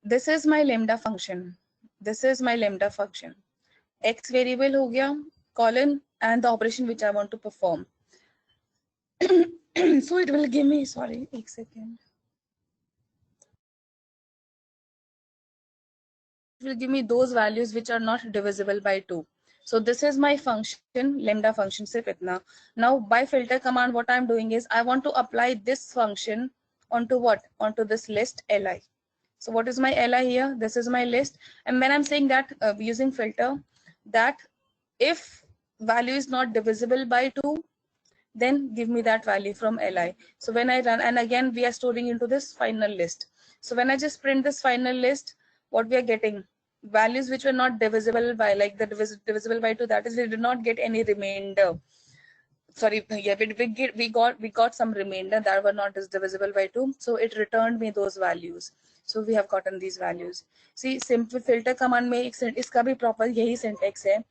This is my lambda function. This is my lambda function. X variable हो गया, colon, and the operation which I want to perform. So it will give me, sorry, एक second. It will give me those values which are not divisible by 2. So this is my function, lambda function, sirf itna. Now by filter command, what I'm doing is I want to apply this function onto what? Onto this list li. So what is my li here? This is my list. And when I'm saying that using filter, that if value is not divisible by 2, then give me that value from li. So when I run, and again we are storing into this final list. So when I just print this final list, what we are getting? Values which were not divisible by, like the divisible by 2, that is, we did not get any remainder. Sorry, yeah, we got some remainder that were not divisible by 2, so it returned me those values. So we have gotten these values. See, simple filter command में इसका भी proper यही syntax है.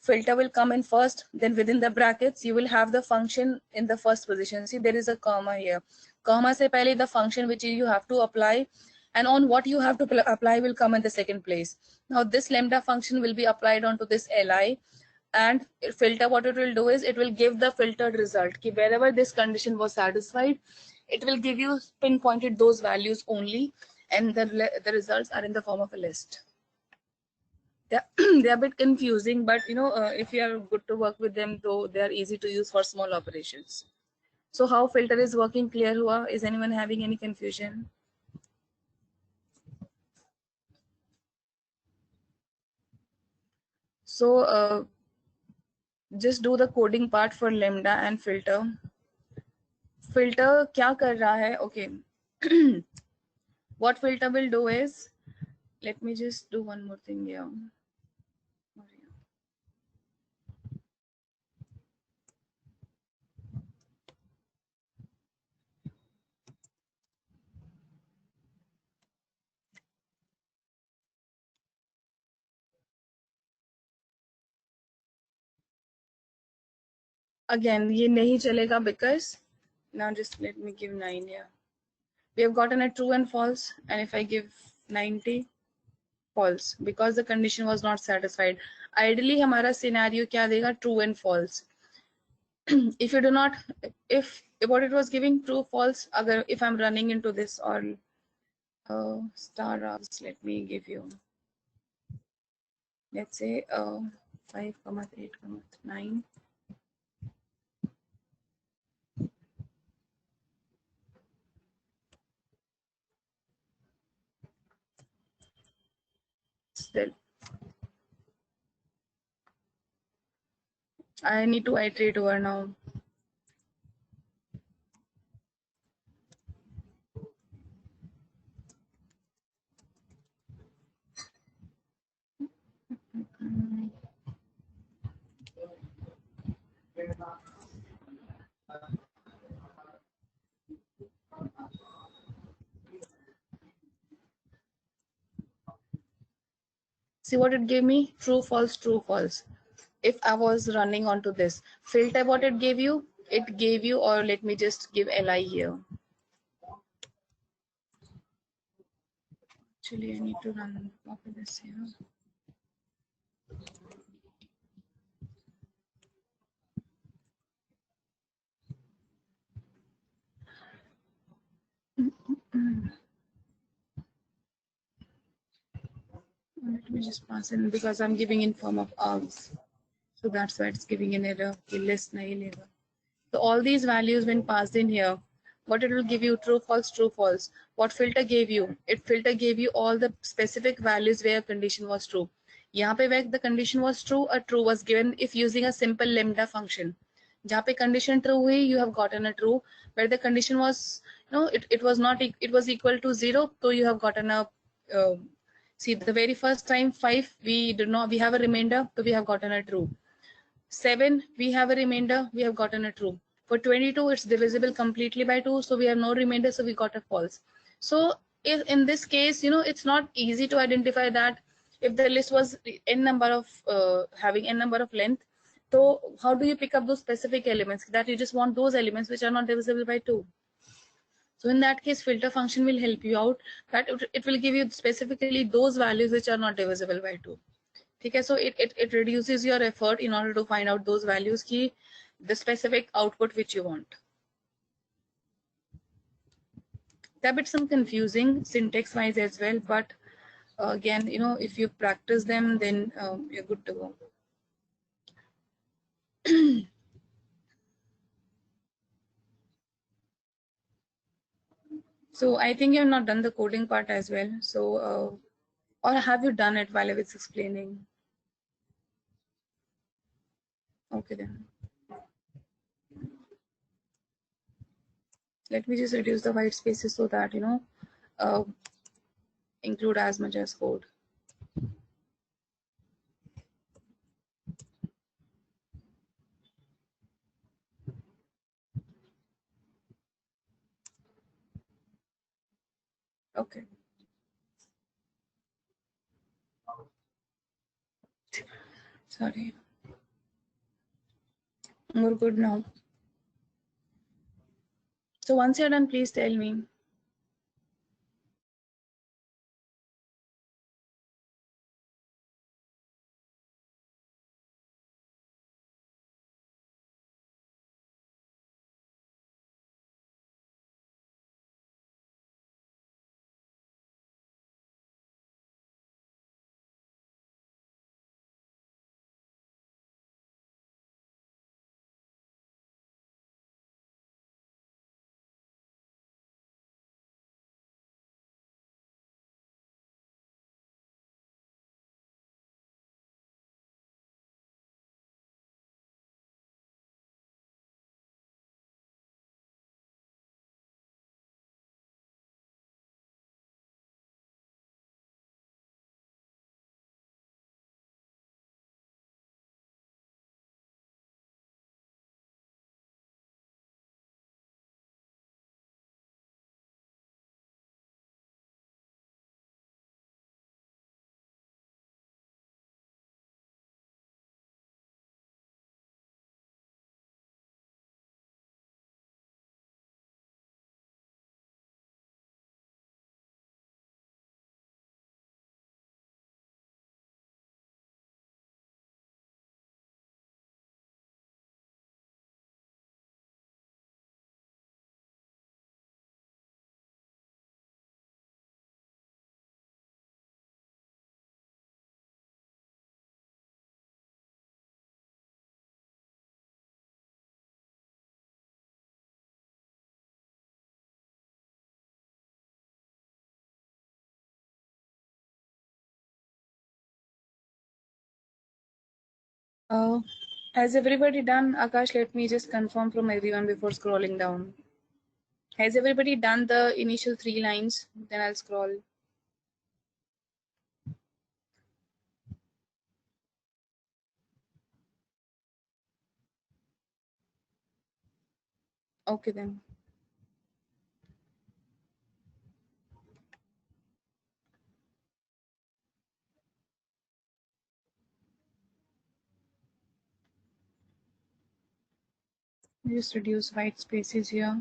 Filter will come in first, then within the brackets you will have the function in the first position. See, there is a comma here. Comma se pehle the function which you have to apply, and on what you have to apply will come in the second place. Now this lambda function will be applied onto this li, and filter, what it will do is it will give the filtered result. Ki wherever this condition was satisfied, it will give you pinpointed those values only, and the results are in the form of a list. They're a bit confusing, but you know, if you are good to work with them, though, they are easy to use for small operations. So how filter is working, clear hua? Is anyone having any confusion? So just do the coding part for lambda and filter. Filter क्या कर रहा है? Okay. What filter will do is, let me just do one more thing here. Again, ये नहीं चलेगा because now just let me give 9 here. We have gotten a true and false, and if I give 90, false, because the condition was not satisfied. Ideally हमारा scenario क्या देगा? True and false. If you do not, if what it was giving true false, अगर if I'm running into this or star args, let me give you, let's say 5, 8, 9. Still, I need to iterate over now. See what it gave me? True, false, true, false. If I was running onto this filter, what it gave you? It gave you, or let me just give li here. Actually, I need to run copy this here. Let me just pass in, because I'm giving in form of args. So that's why it's giving an error. List nahi lega. So all these values when passed in here, what it will give you, true, false, true, false. What filter gave you? It filter gave you all the specific values where condition was true. यहाँ पे where the condition was true, a true was given if using a simple lambda function. जहाँ पे condition true हुई, you have gotten a true. Where the condition was, it was not, it was equal to 0, so you have gotten a, see, the very first time 5, we have a remainder, so we have gotten a true. 7, we have a remainder, we have gotten a true. For 22, it's divisible completely by 2, so we have no remainder, so we got a false. So if in this case, it's not easy to identify that if the list was n number of, having n number of length, so how do you pick up those specific elements? That you just want those elements which are not divisible by 2. So in that case, filter function will help you out, that it will give you specifically those values which are not divisible by 2. Okay, so it reduces your effort in order to find out those values key, the specific output which you want. They're a bit some confusing syntax wise as well, but again, if you practice them, then you're good to go. So I think you have not done the coding part as well. So, or have you done it while I was explaining? Okay then. Let me just reduce the white spaces so that, include as much as code. Okay. Sorry. We're good now. So once you're done, please tell me. Has everybody done? Akash, let me just confirm from everyone before scrolling down. Has everybody done the initial 3 lines? Then I'll scroll. Okay then. Just reduce white spaces here.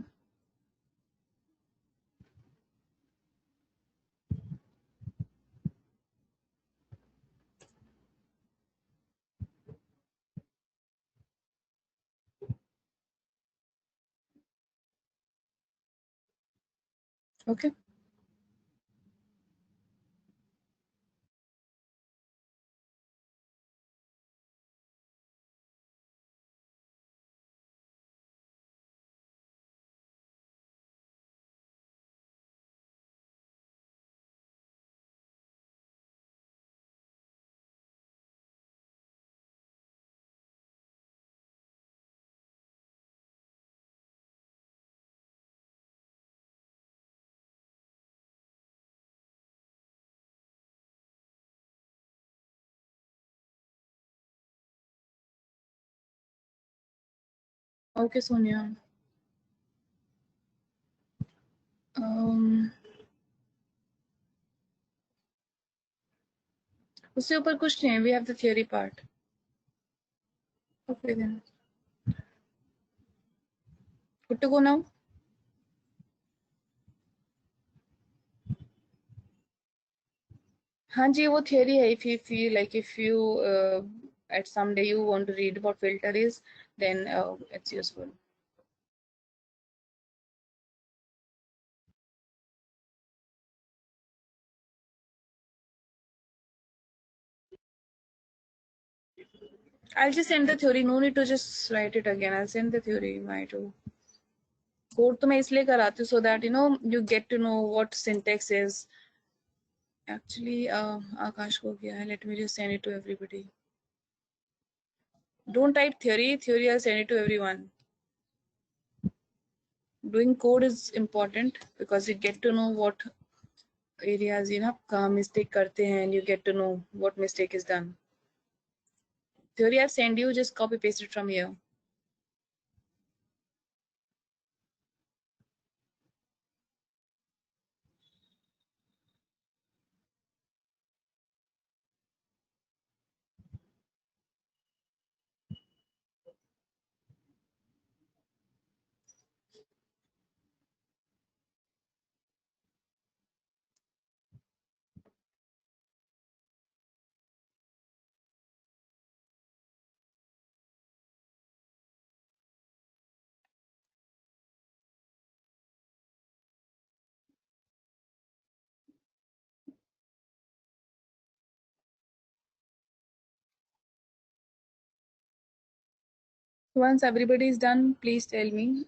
Okay. Okay, Sonia. उससे ऊपर कुछ नहीं है. We have the theory part. Okay then. Good to go now. हाँ जी, वो theory है. If you feel like if you at some day you want to read what filter is, then it's useful. I'll just send the theory. No need to just write it again. I'll send the theory. Might do. Code तो मैं इसलिए कराती हूँ so that you know you get to know what syntax is. Actually, आकाश को किया है. Let me just send it to everybody. Don't type theory. Theory, I'll send it to everyone. Doing code is important because you get to know what areas you know कहाँ mistake करते हैं and you get to know what mistake is done. Theory I've sent you. Just copy paste it from here. Once everybody is done, please tell me.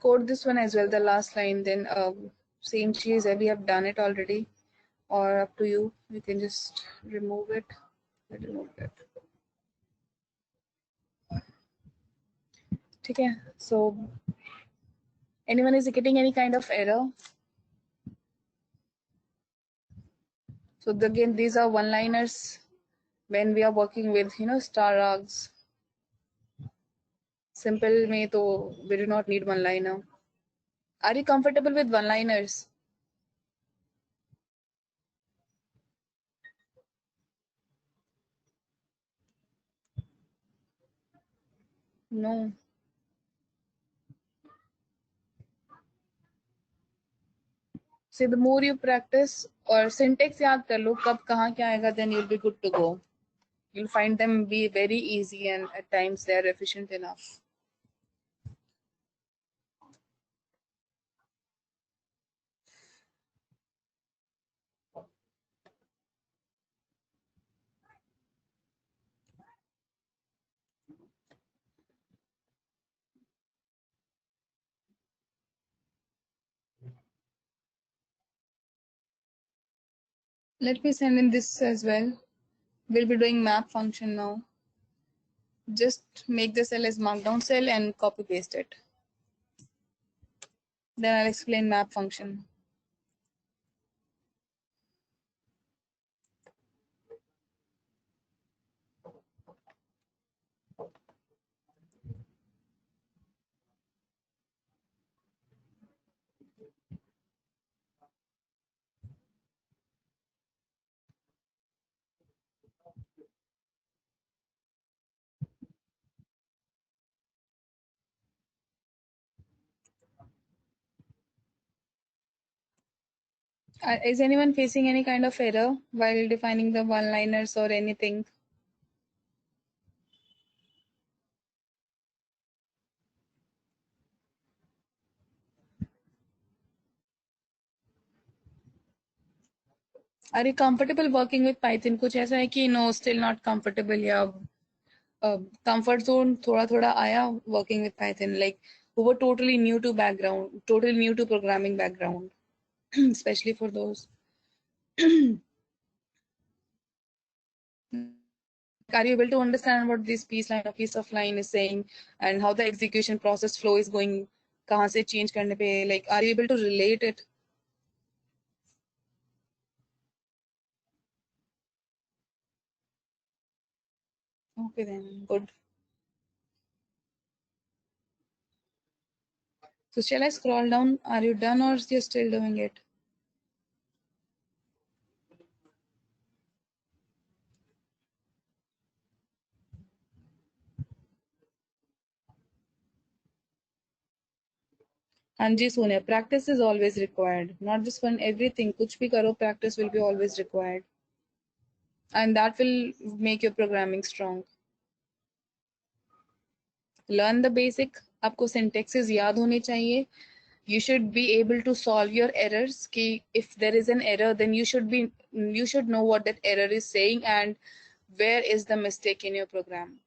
Code this one as well, the last line, then same cheese. We have done it already, or up to you. You can just remove it. Remove it. Okay. So, anyone is getting any kind of error? So again, these are one-liners when we are working with star rugs. Simple में तो we do not need one-liner. Are you comfortable with one-liners? No. See, the more you practice or syntax याद कर लो कब कहाँ क्या आएगा, then you'll be good to go. You'll find them be very easy and at times they are efficient enough. Let me send in this as well. We'll be doing map function now. Just make the cell as markdown cell and copy paste it. Then I'll explain map function. Is anyone facing any kind of error while defining the one-liners or anything? Are you comfortable working with Python? कुछ ऐसा है कि no, still not comfortable या comfort zone थोड़ा थोड़ा आया working with Python, like who were totally new to background, totally new to programming background, especially for those. Are you able to understand what this piece of line is saying and how the execution process flow is going कहाँ से change करने पे, like are you able to relate it? Okay then, good. So shall I scroll down? Are you done or you're still doing it? हाँ जी Sonia, practice is always required. Not just for everything. कुछ भी करो, practice will be always required. And that will make your programming strong. Learn the basic. आपको syntaxes याद होने चाहिए. You should be able to solve your errors. कि if there is an error, then you should know what that error is saying and where is the mistake in your program.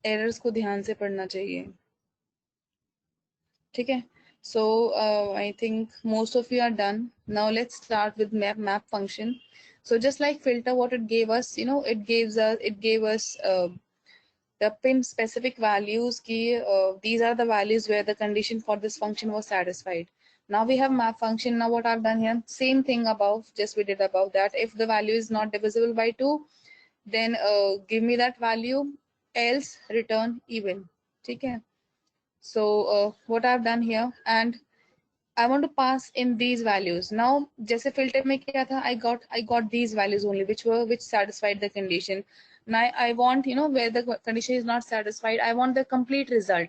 Errors को ध्यान से पढ़ना चाहिए. ठीक है. So I think most of you are done. Now let's start with map function. So just like filter, what it gave us, it gave us the pin specific values key. These are the values where the condition for this function was satisfied. Now we have map function. Now what I've done here, same thing above, just we did above that. If the value is not divisible by 2, then give me that value, else return even. Okay. So what I've done here, and I want to pass in these values. Now, जैसे filter में क्या था, I got these values only, which satisfied the condition. Now I want, where the condition is not satisfied, I want the complete result.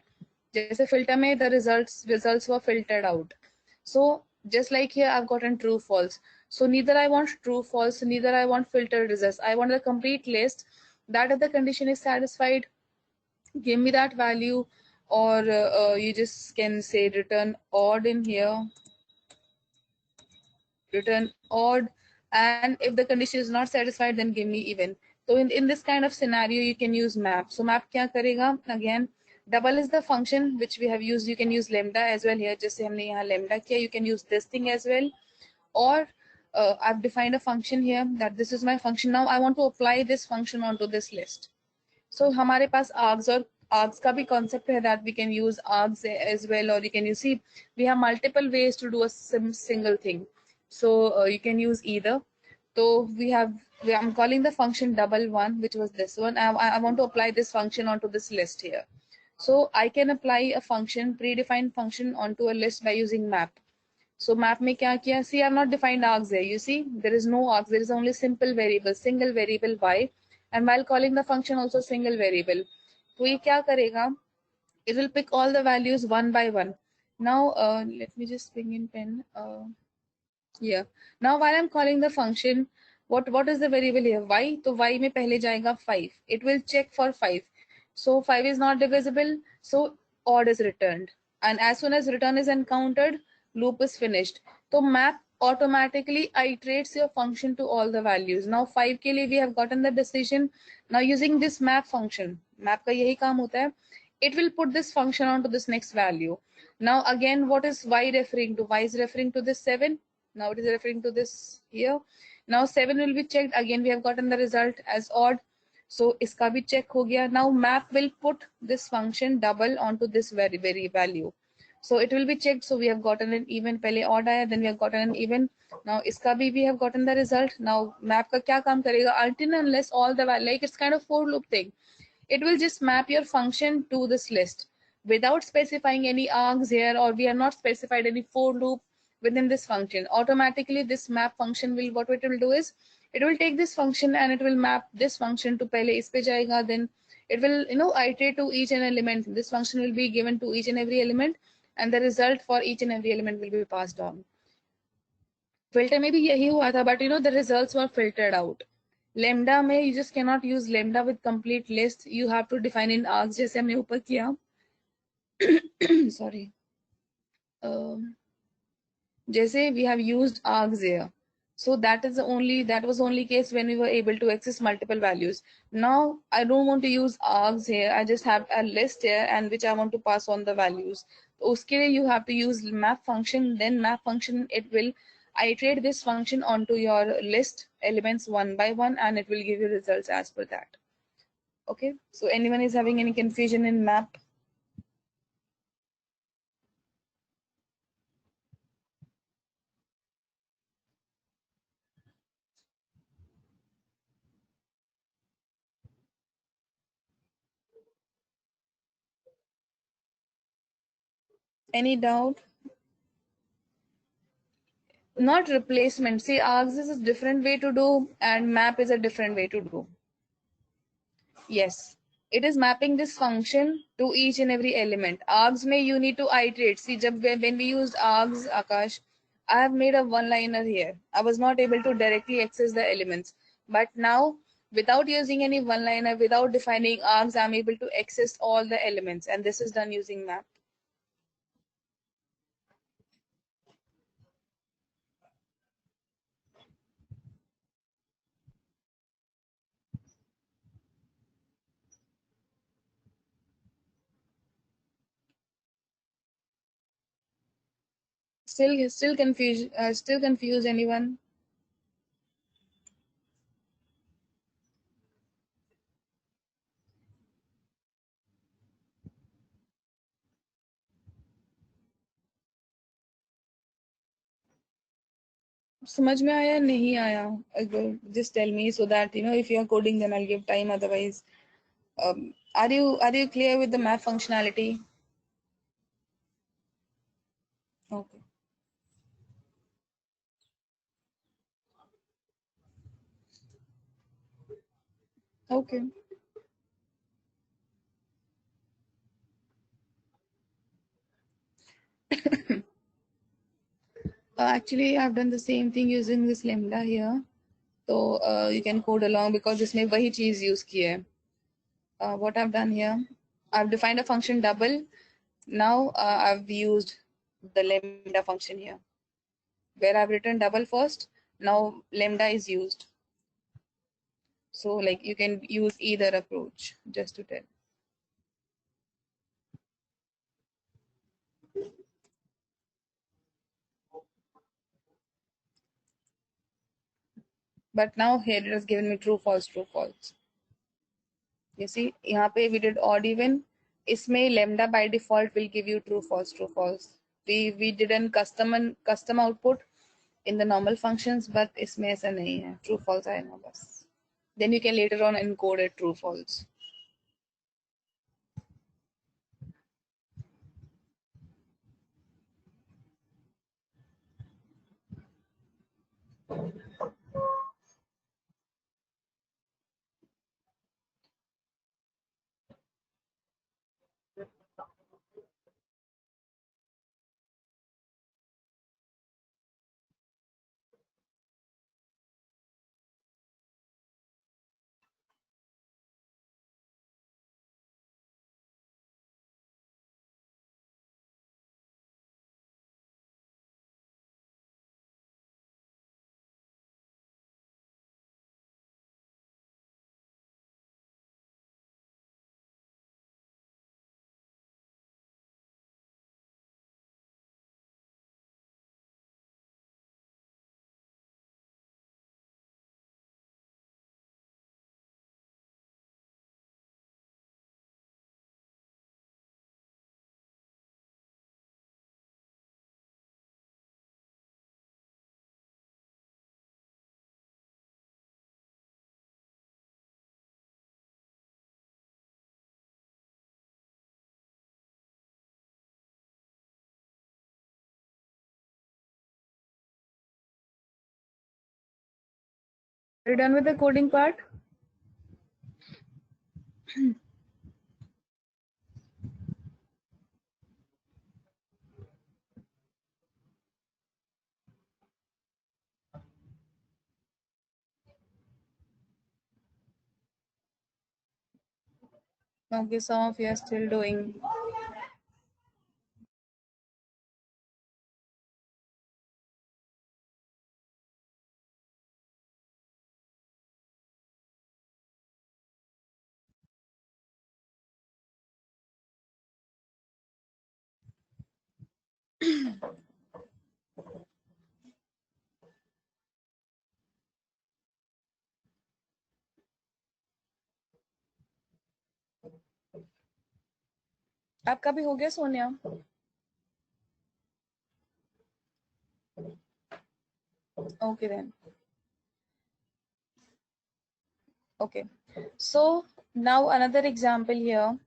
जैसे filter में the results were filtered out. So just like here, I've gotten true, false. So neither I want true, false, neither I want filtered results. I want the complete list that if the condition is satisfied, give me that value, or you just can say return odd in here, return odd, and if the condition is not satisfied, then give me even. So in this kind of scenario, you can use map. So map क्या करेगा? Again, double is the function which we have used. You can use lambda as well here. जैसे हमने यहाँ lambda किया, you can use this thing as well. Or I've defined a function here that this is my function. Now I want to apply this function onto this list. So हमारे पास args और args का भी concept है that we can use args as well, or you can see we have multiple ways to do a single thing. So you can use either. So I'm calling the function double one, which was this one. I want to apply this function onto this list here. So I can apply a function, predefined function, onto a list by using map. So map में क्या किया? See, I've not defined args there. You see, there is no args. There is only simple variable, single variable y, and while calling the function also single variable. तो ये क्या करेगा? It will pick all the values one by one. Now let me just bring in pen. Yeah. Now while I'm calling the function, what is the variable here? Y. तो y में पहले जाएगा 5. It will check for 5. So 5 is not divisible. So odd is returned. And as soon as return is encountered, loop is finished. So map automatically iterates your function to all the values. Now 5 के लिए we have gotten the decision. Now using this map function, map का यही काम होता है. It will put this function onto this next value. Now again, what is y referring to? Y is referring to this 7. Now it is referring to this here. Now 7 will be checked. Again, we have gotten the result as odd. So iska bhi check ho gaya. Now map will put this function double onto this very value. So it will be checked. So we have gotten an even. Pehle odd aaya, then we have gotten an even. Now iska bhi we have gotten the result. Now map ka kya kaam karega? Until and unless all the value, like it's kind of for loop thing. It will just map your function to this list without specifying any args here, or we have not specified any for loop within this function. Automatically this map function will, what it will do is, it will take this function and it will map this function to pehle is pe jayega, then it will iterate to each and element. This function will be given to each and every element, and the result for each and every element will be passed on. Filter में भी यही हुआ था, but the results were filtered out. Lambda में you just cannot use lambda with complete list. You have to define in args, जैसे हमने ऊपर किया. Sorry. जैसे we have used args here. So that was only case when we were able to access multiple values. Now I don't want to use args here. I just have a list here and which I want to pass on the values. उसके लिए you have to use map function. Then map function, it will iterate this function onto your list elements one by one, and it will give you results as per that. Okay. So anyone is having any confusion in map? Any doubt? Not replacement. See, args is a different way to do and map is a different way to do. Yes, it is mapping this function to each and every element. Args may you need to iterate. See, when we used args, Akash, I have made a one-liner here. I was not able to directly access the elements. But now, without using any one-liner, without defining args, I'm able to access all the elements. And this is done using map. Still confused anyone? समझ में आया नहीं आया? Just tell me so that if you are coding then I'll give time, otherwise are you clear with the map functionality? Okay. Okay. Actually I've done the same thing using this lambda here, so you can code along because इसमें वही चीज use की है. What I've done here, I've defined a function double. Now I've used the lambda function here where I've written double first. Now lambda is used. So like you can use either approach, just to tell. But now here it has given me true false true false. You see यहाँ पे we did odd even. इसमें lambda by default will give you true false true false. We did an custom output in the normal functions, but इसमें ऐसा नहीं है, true false आएगा बस. Then you can later on encode it true false. Are you done with the coding part? Okay, some of you are still doing. आपका भी हो गया Sonia? Okay then. Okay, so now another example here.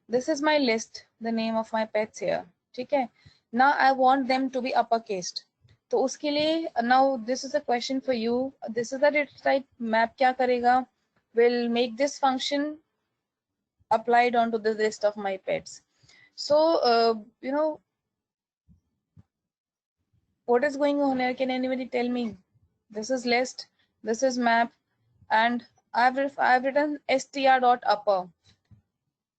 This is my list, the name of my pets here. ठीक है. Now I want them to be uppercased. तो उसके लिए now this is a question for you. This is the data type. Map क्या करेगा? Will make this function applied onto the list of my pets. So you know what is going on here? Can anybody tell me? This is list, this is map, and I've written str.upper.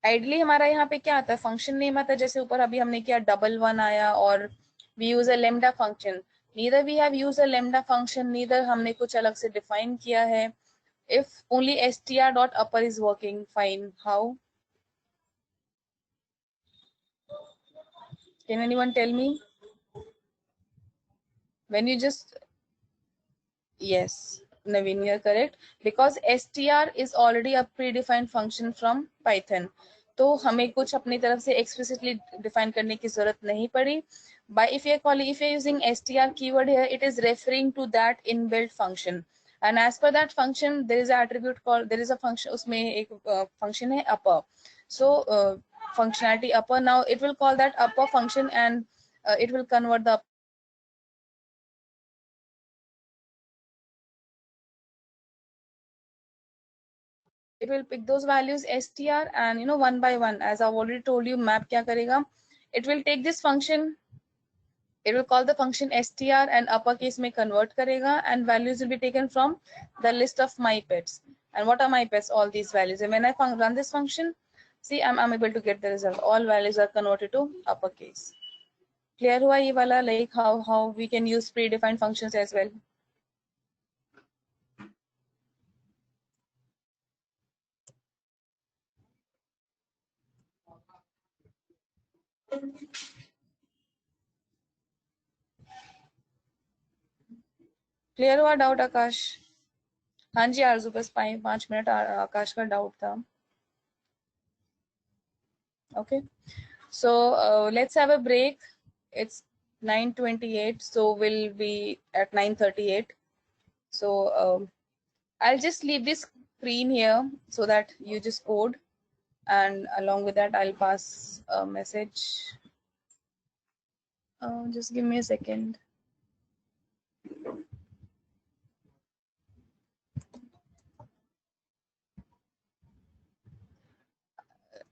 Ideally हमारा यहाँ पे क्या आता है? Function name आता है, जैसे ऊपर अभी हमने किया double one आया, और we use a lambda function. Neither we have used a lambda function, neither हमने कुछ अलग से define किया है. If only str.upper is working fine, how? Can anyone tell me? When you just, yes, Naveen, you are correct, because str is already a predefined function from Python. तो हमें कुछ अपनी तरफ से explicitly define करने की जरूरत नहीं पड़ी. But if you're using str keyword here, it is referring to that inbuilt function. And as per that function, there is an attribute called, there is a function, उसमें एक function है upper. So functionality upper, now it will call that upper function, and it will convert the it will pick those values str, and one by one, as I've already told you, map kya karega, it will take this function, it will call the function str and uppercase mein convert karega, and values will be taken from the list of my pets. And what are my pets? All these values. And when I run this function, see, I'm able to get the result. All values are converted to uppercase. Clear hua ye wala, like how we can use predefined functions as well. Clear हुआ doubt आकाश? हाँ जी आरजू, बस 5 minute आकाश का doubt था. Okay, so let's have a break. It's 9:28, so we'll be at 9:38. So I'll just leave this screen here so that you just code, and along with that I'll pass a message. Just give me a second.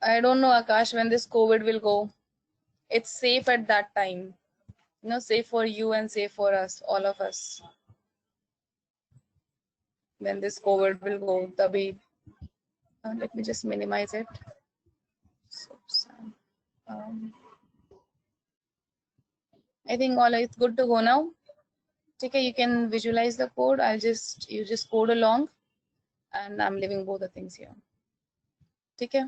I don't know, Akash, when this COVID will go. It's safe at that time. Safe for you and safe for us, all of us. When this COVID will go, tabhi. Let me just minimize it. So, I think all is good to go now. Okay, you can visualize the code. You just code along, and I'm leaving both the things here. Okay.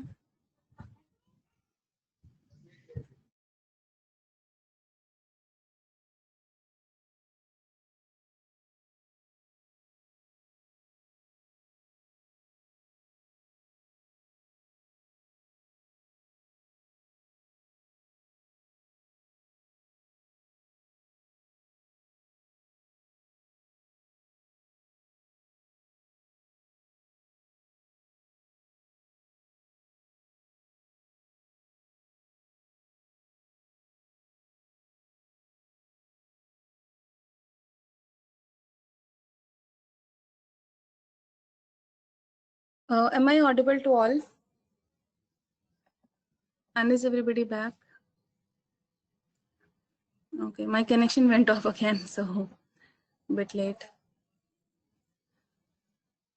Am I audible to all? And is everybody back? Okay, my connection went off again, so a bit late.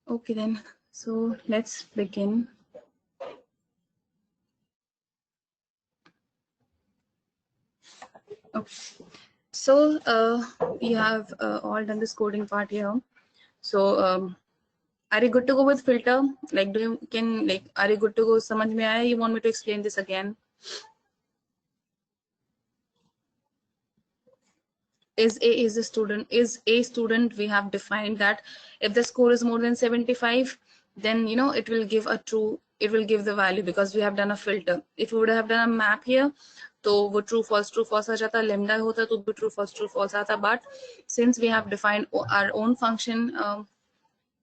Okay then, so let's begin. Okay, so you have all done this coding part here. So are you good to go with filter? Like, are you good to go? Samajh mein aaya? You want me to explain this again? Is a student, we have defined that if the score is more than 75, then it will give a true, it will give the value, because we have done a filter. If we would have done a map here, तो वो true false आ जाता, lambda होता तो भी true false आता. But since we have defined our own function,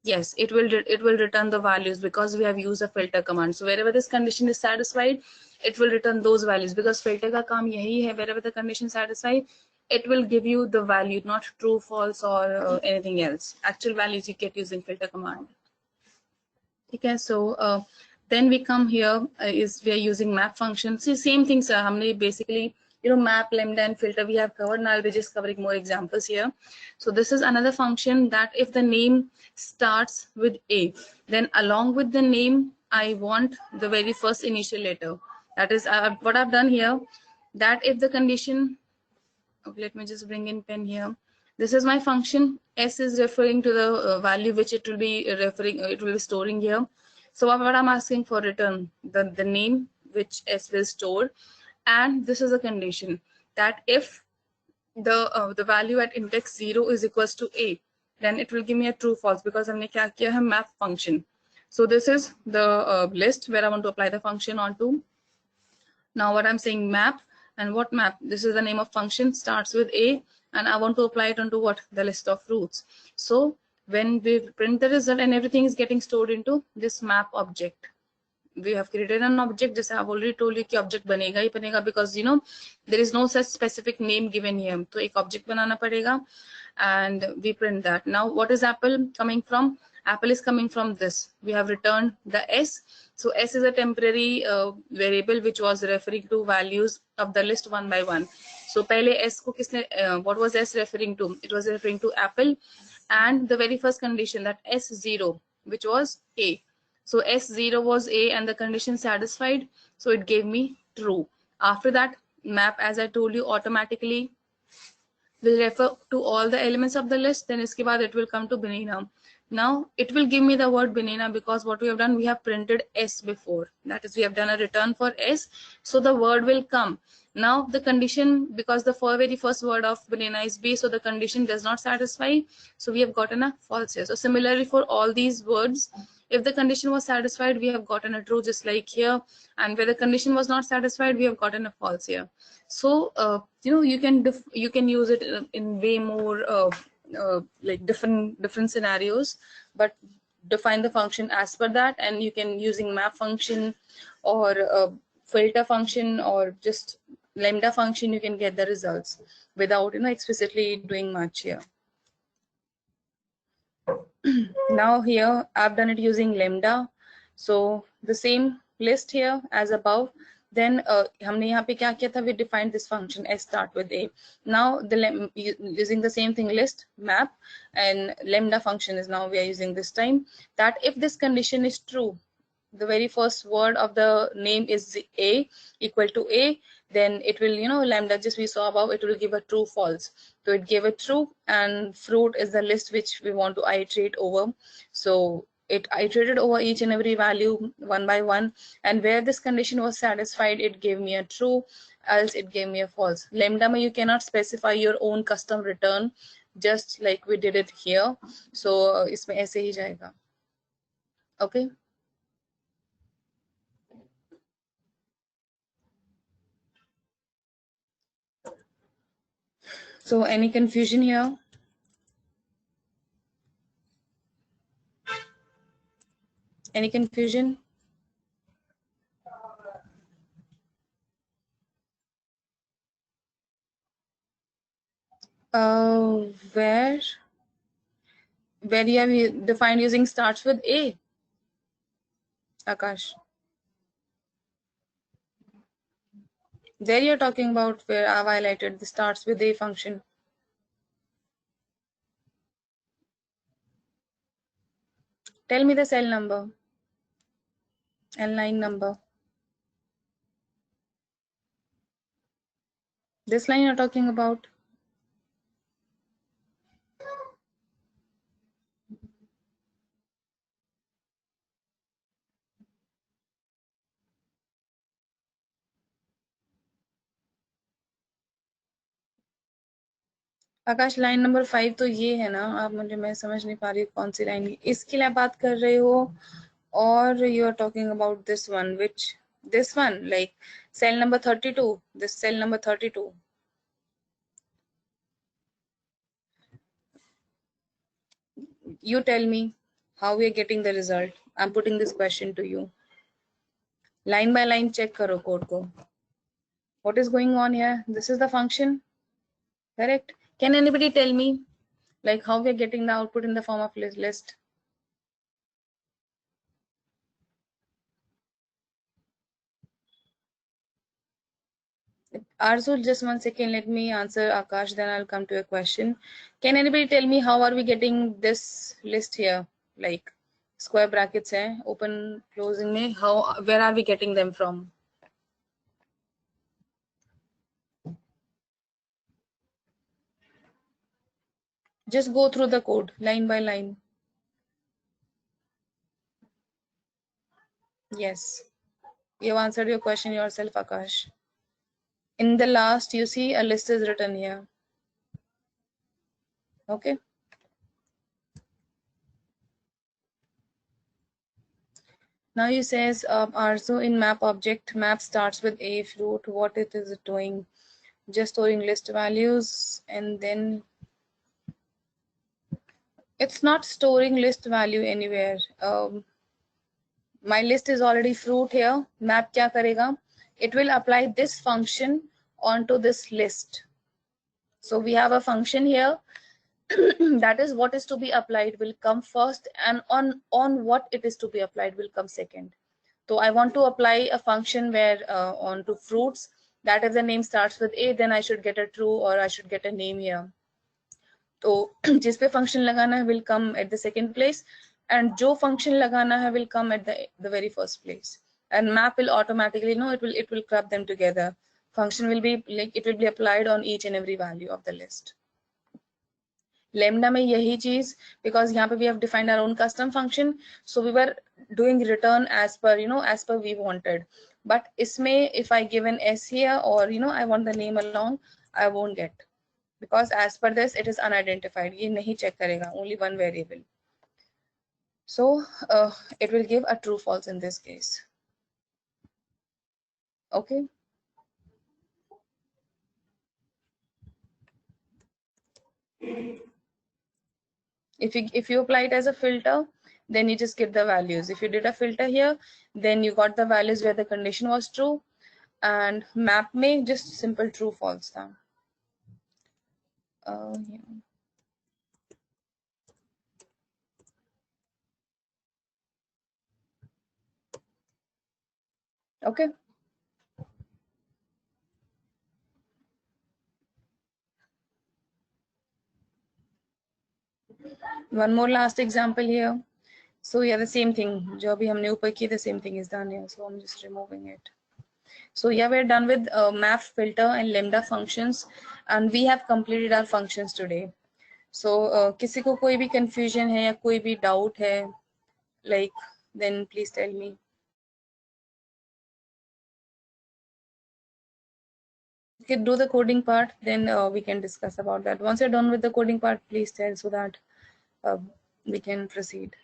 Yes, it will return the values because we have used a filter command. So wherever this condition is satisfied, it will return those values because filter ka kaam yahi hai. Wherever the condition is satisfied, it will give you the value, not true, false, or anything else. Actual values you get using filter command. Okay, so then we come here is we are using map function. See, same thing, sir. Humne basically, map, lambda, and filter we have covered. Now we're just covering more examples here. So this is another function that if the name starts with A, then along with the name, I want the very first initial letter. That is what I've done here. That if the condition, okay, let me just bring in pen here. This is my function. S is referring to the value which it will be it will be storing here. So what I'm asking for return, the name which S will store, and this is a condition that if the value at index 0 is equals to A, then it will give me a true false because हमने क्या किया है map function. So this is the list where I want to apply the function onto. Now what I'm saying map, and what map? This is the name of function, starts with A, and I want to apply it onto what? The list of fruits. So when we print the result and everything is getting stored into this map object. We have created an object. Just I've already told you कि object बनेगा ही बनेगा because there is no such specific name given here. तो एक object बनाना पड़ेगा and we print that. Now what is Apple coming from? Apple is coming from this. We have returned the S. So S is a temporary variable which was referring to values of the list one by one. So पहले S को किसने what was S referring to? It was referring to Apple and the very first condition that S0 which was A. So S0 was A and the condition satisfied. So it gave me true. After that map, as I told you, automatically will refer to all the elements of the list. Then iske baad it will come to banana. Now it will give me the word banana because what we have done, we have printed S before. That is, we have done a return for S. So the word will come. Now the condition, because the very first word of banana is B, so the condition does not satisfy. So we have gotten a false here. So similarly for all these words, if the condition was satisfied, we have gotten a true, just like here. And where the condition was not satisfied, we have gotten a false here. So you can use it in way more like different scenarios, but define the function as per that, and you can using map function or filter function or just lambda function, you can get the results without explicitly doing much here. Now here I've done it using lambda. So the same list here as above. Then हमने यहाँ पे क्या किया था? We defined this function S start with A. Now using the same thing, list, map, and lambda function is now we are using this time. That if this condition is true, the very first word of the name is A equal to A, then it will lambda, just we saw above, it will give a true false. So it gave a true, and fruit is the list which we want to iterate over. So it iterated over each and every value one by one, and where this condition was satisfied, it gave me a true, else it gave me a false. Lambda mein you cannot specify your own custom return, just like we did it here. So इसमें ऐसे ही जाएगा. Okay. So any confusion here? Any confusion? Where you have defined using starts with A, Akash? There you're talking about where I've highlighted the starts with A function. Tell me the cell number and line number. This line you're talking about? Akash line number 5 तो ये है ना, आप मैं समझ नहीं पा रही कौन सी लाइन इसके लिए बात कर रहे हो, और you are talking about this one, which this one, like cell number 32, this cell number 32. You tell me how we are getting the result. I'm putting this question to you. Line by line check karo code ko. What is going on here? This is the function, correct? Can anybody tell me like how we are getting the output in the form of list? Arzu, just 1 second, let me answer Akash, then I'll come to a question. Can anybody tell me how are we getting this list here? Like square brackets hai, open, closing mein, where are we getting them from? Just go through the code line by line. Yes, you've answered your question yourself, Akash. In the last, you see a list is written here. Okay. Now you says Arzu in map object, map starts with a fruit. What it is doing? Just storing list values, and then it's not storing list value anywhere. My list is already fruit here. Map kya karega? It will apply this function onto this list. So we have a function here that is what is to be applied will come first, and on what it is to be applied will come second. So I want to apply a function where onto fruits, that if the name starts with a, then I should get a true or I should get a name here. तो जिस पे function लगाना है will come at the second place, and जो function लगाना है will come at the very first place, and map will automatically it will club them together. Function will be like it will be applied on each and every value of the list. Lambda में यही चीज, because यहाँ पे we have defined our own custom function, so we were doing return as per as per we wanted. But इसमें if I give an s here or I want the name along, I won't get, because as per this it is unidentified. ये नहीं check करेगा, only one variable. So it will give a true false in this case. Okay. If you apply it as a filter, then you just get the values. If you did a filter here, then you got the values where the condition was true, and map में just simple true false था. Yeah. Okay. One more last example here. So yeah, the same thing. जो अभी हमने ऊपर की, the same thing is done here. So I'm just removing it. So yeah, we're done with map, filter, and lambda functions, and we have completed our functions today. So किसी को कोई भी confusion है या कोई भी doubt है, like then please tell me. You can do the coding part, then we can discuss about that. Once you're done with the coding part, please tell so that we can proceed.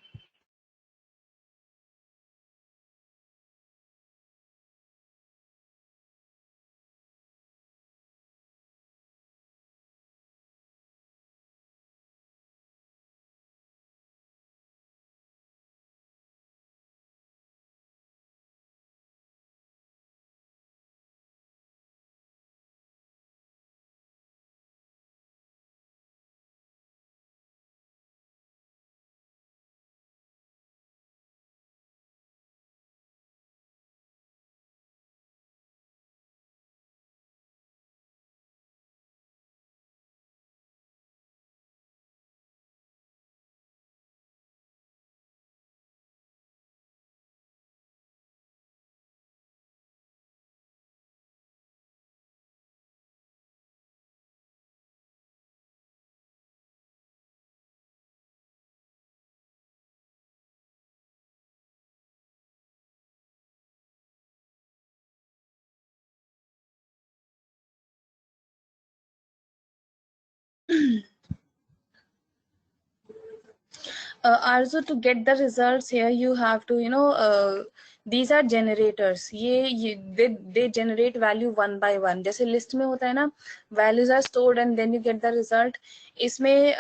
Arzu, to get the results here, you have to these are generators. they generate value one by one. जैसे list में होता है ना, values are stored and then you get the result. इसमें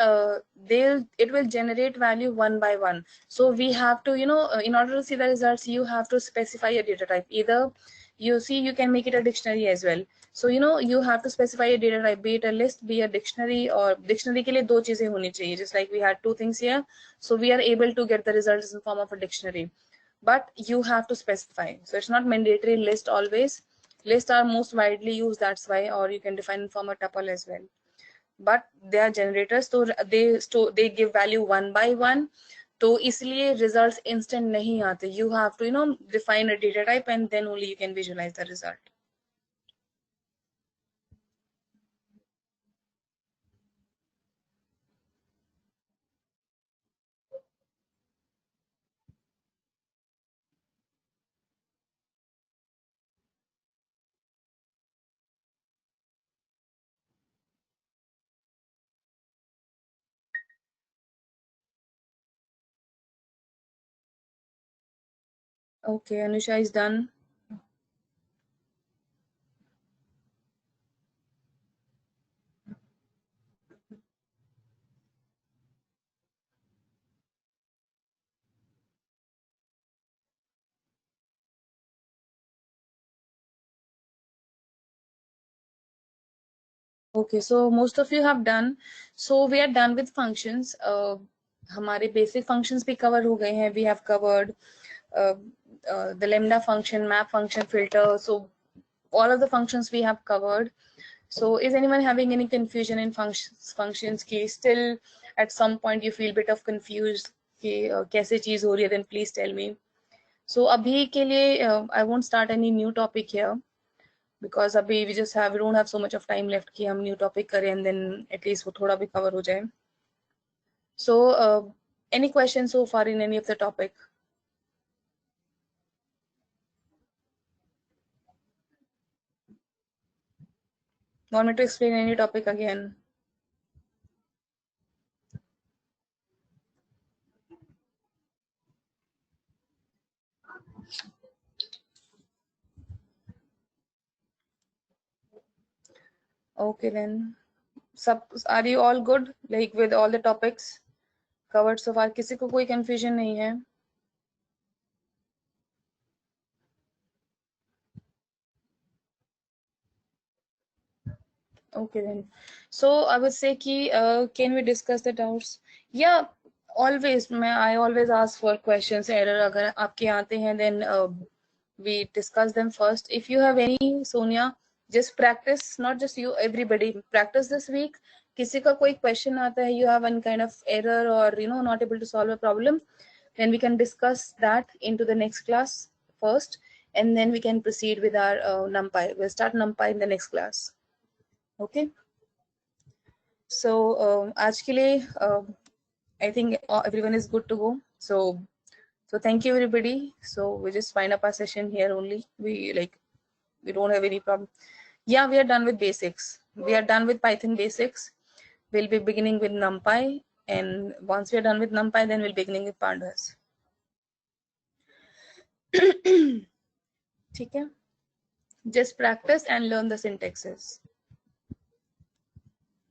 it will generate value one by one. So we have to, in order to see the results, you have to specify a data type. Either you can make it a dictionary as well. So you have to specify a data type, be it a list, be a dictionary. और dictionary के लिए दो चीजें होनी चाहिए, just like we had two things here. So we are able to get the results in form of a dictionary, but you have to specify. So it's not mandatory list always. Lists are most widely used, that's why, or you can define in form a tuple as well. But they are generators, so they give value one by one. तो इसलिए results instant नहीं आते. You have to define a data type and then only you can visualize the result. Okay, Anusha is done. Okay, so most of you have done. So we are done with functions. हमारे basic functions भी cover हो गए हैं. We have covered the lambda function, map function, filter. So all of the functions we have covered. So is anyone having any confusion in functions की still at some point you feel bit of confused कि कैसे चीज हो रही है, then please tell me. So अभी के लिए I won't start any new topic here, because अभी we don't have so much of time left कि हम new topic करें and then at least वो थोड़ा भी cover हो जाए. So any questions so far in any of the topic? Want me to explain any topic again? Okay then. Are you all good, like with all the topics covered so far? किसी को कोई confusion नहीं है? Okay then. So I would say कि can we discuss the doubts? Yeah, always. I always ask for questions. Error अगर आपके आते हैं, then we discuss them first. If you have any, Sonia, just practice. Not just you, everybody practice this week. किसी का कोई question आता है, you have any kind of error or not able to solve a problem, then we can discuss that into the next class first, and then we can proceed with our NumPy. We'll start NumPy in the next class. Okay. So आज के लिए I think everyone is good to go. So thank you everybody. So we just wind up our session here only. We don't have any problem. Yeah, we are done with basics. We are done with Python basics. We'll be beginning with NumPy, and once we are done with NumPy, then we'll be beginning with Pandas. ठीक है? Just practice and learn the syntaxes.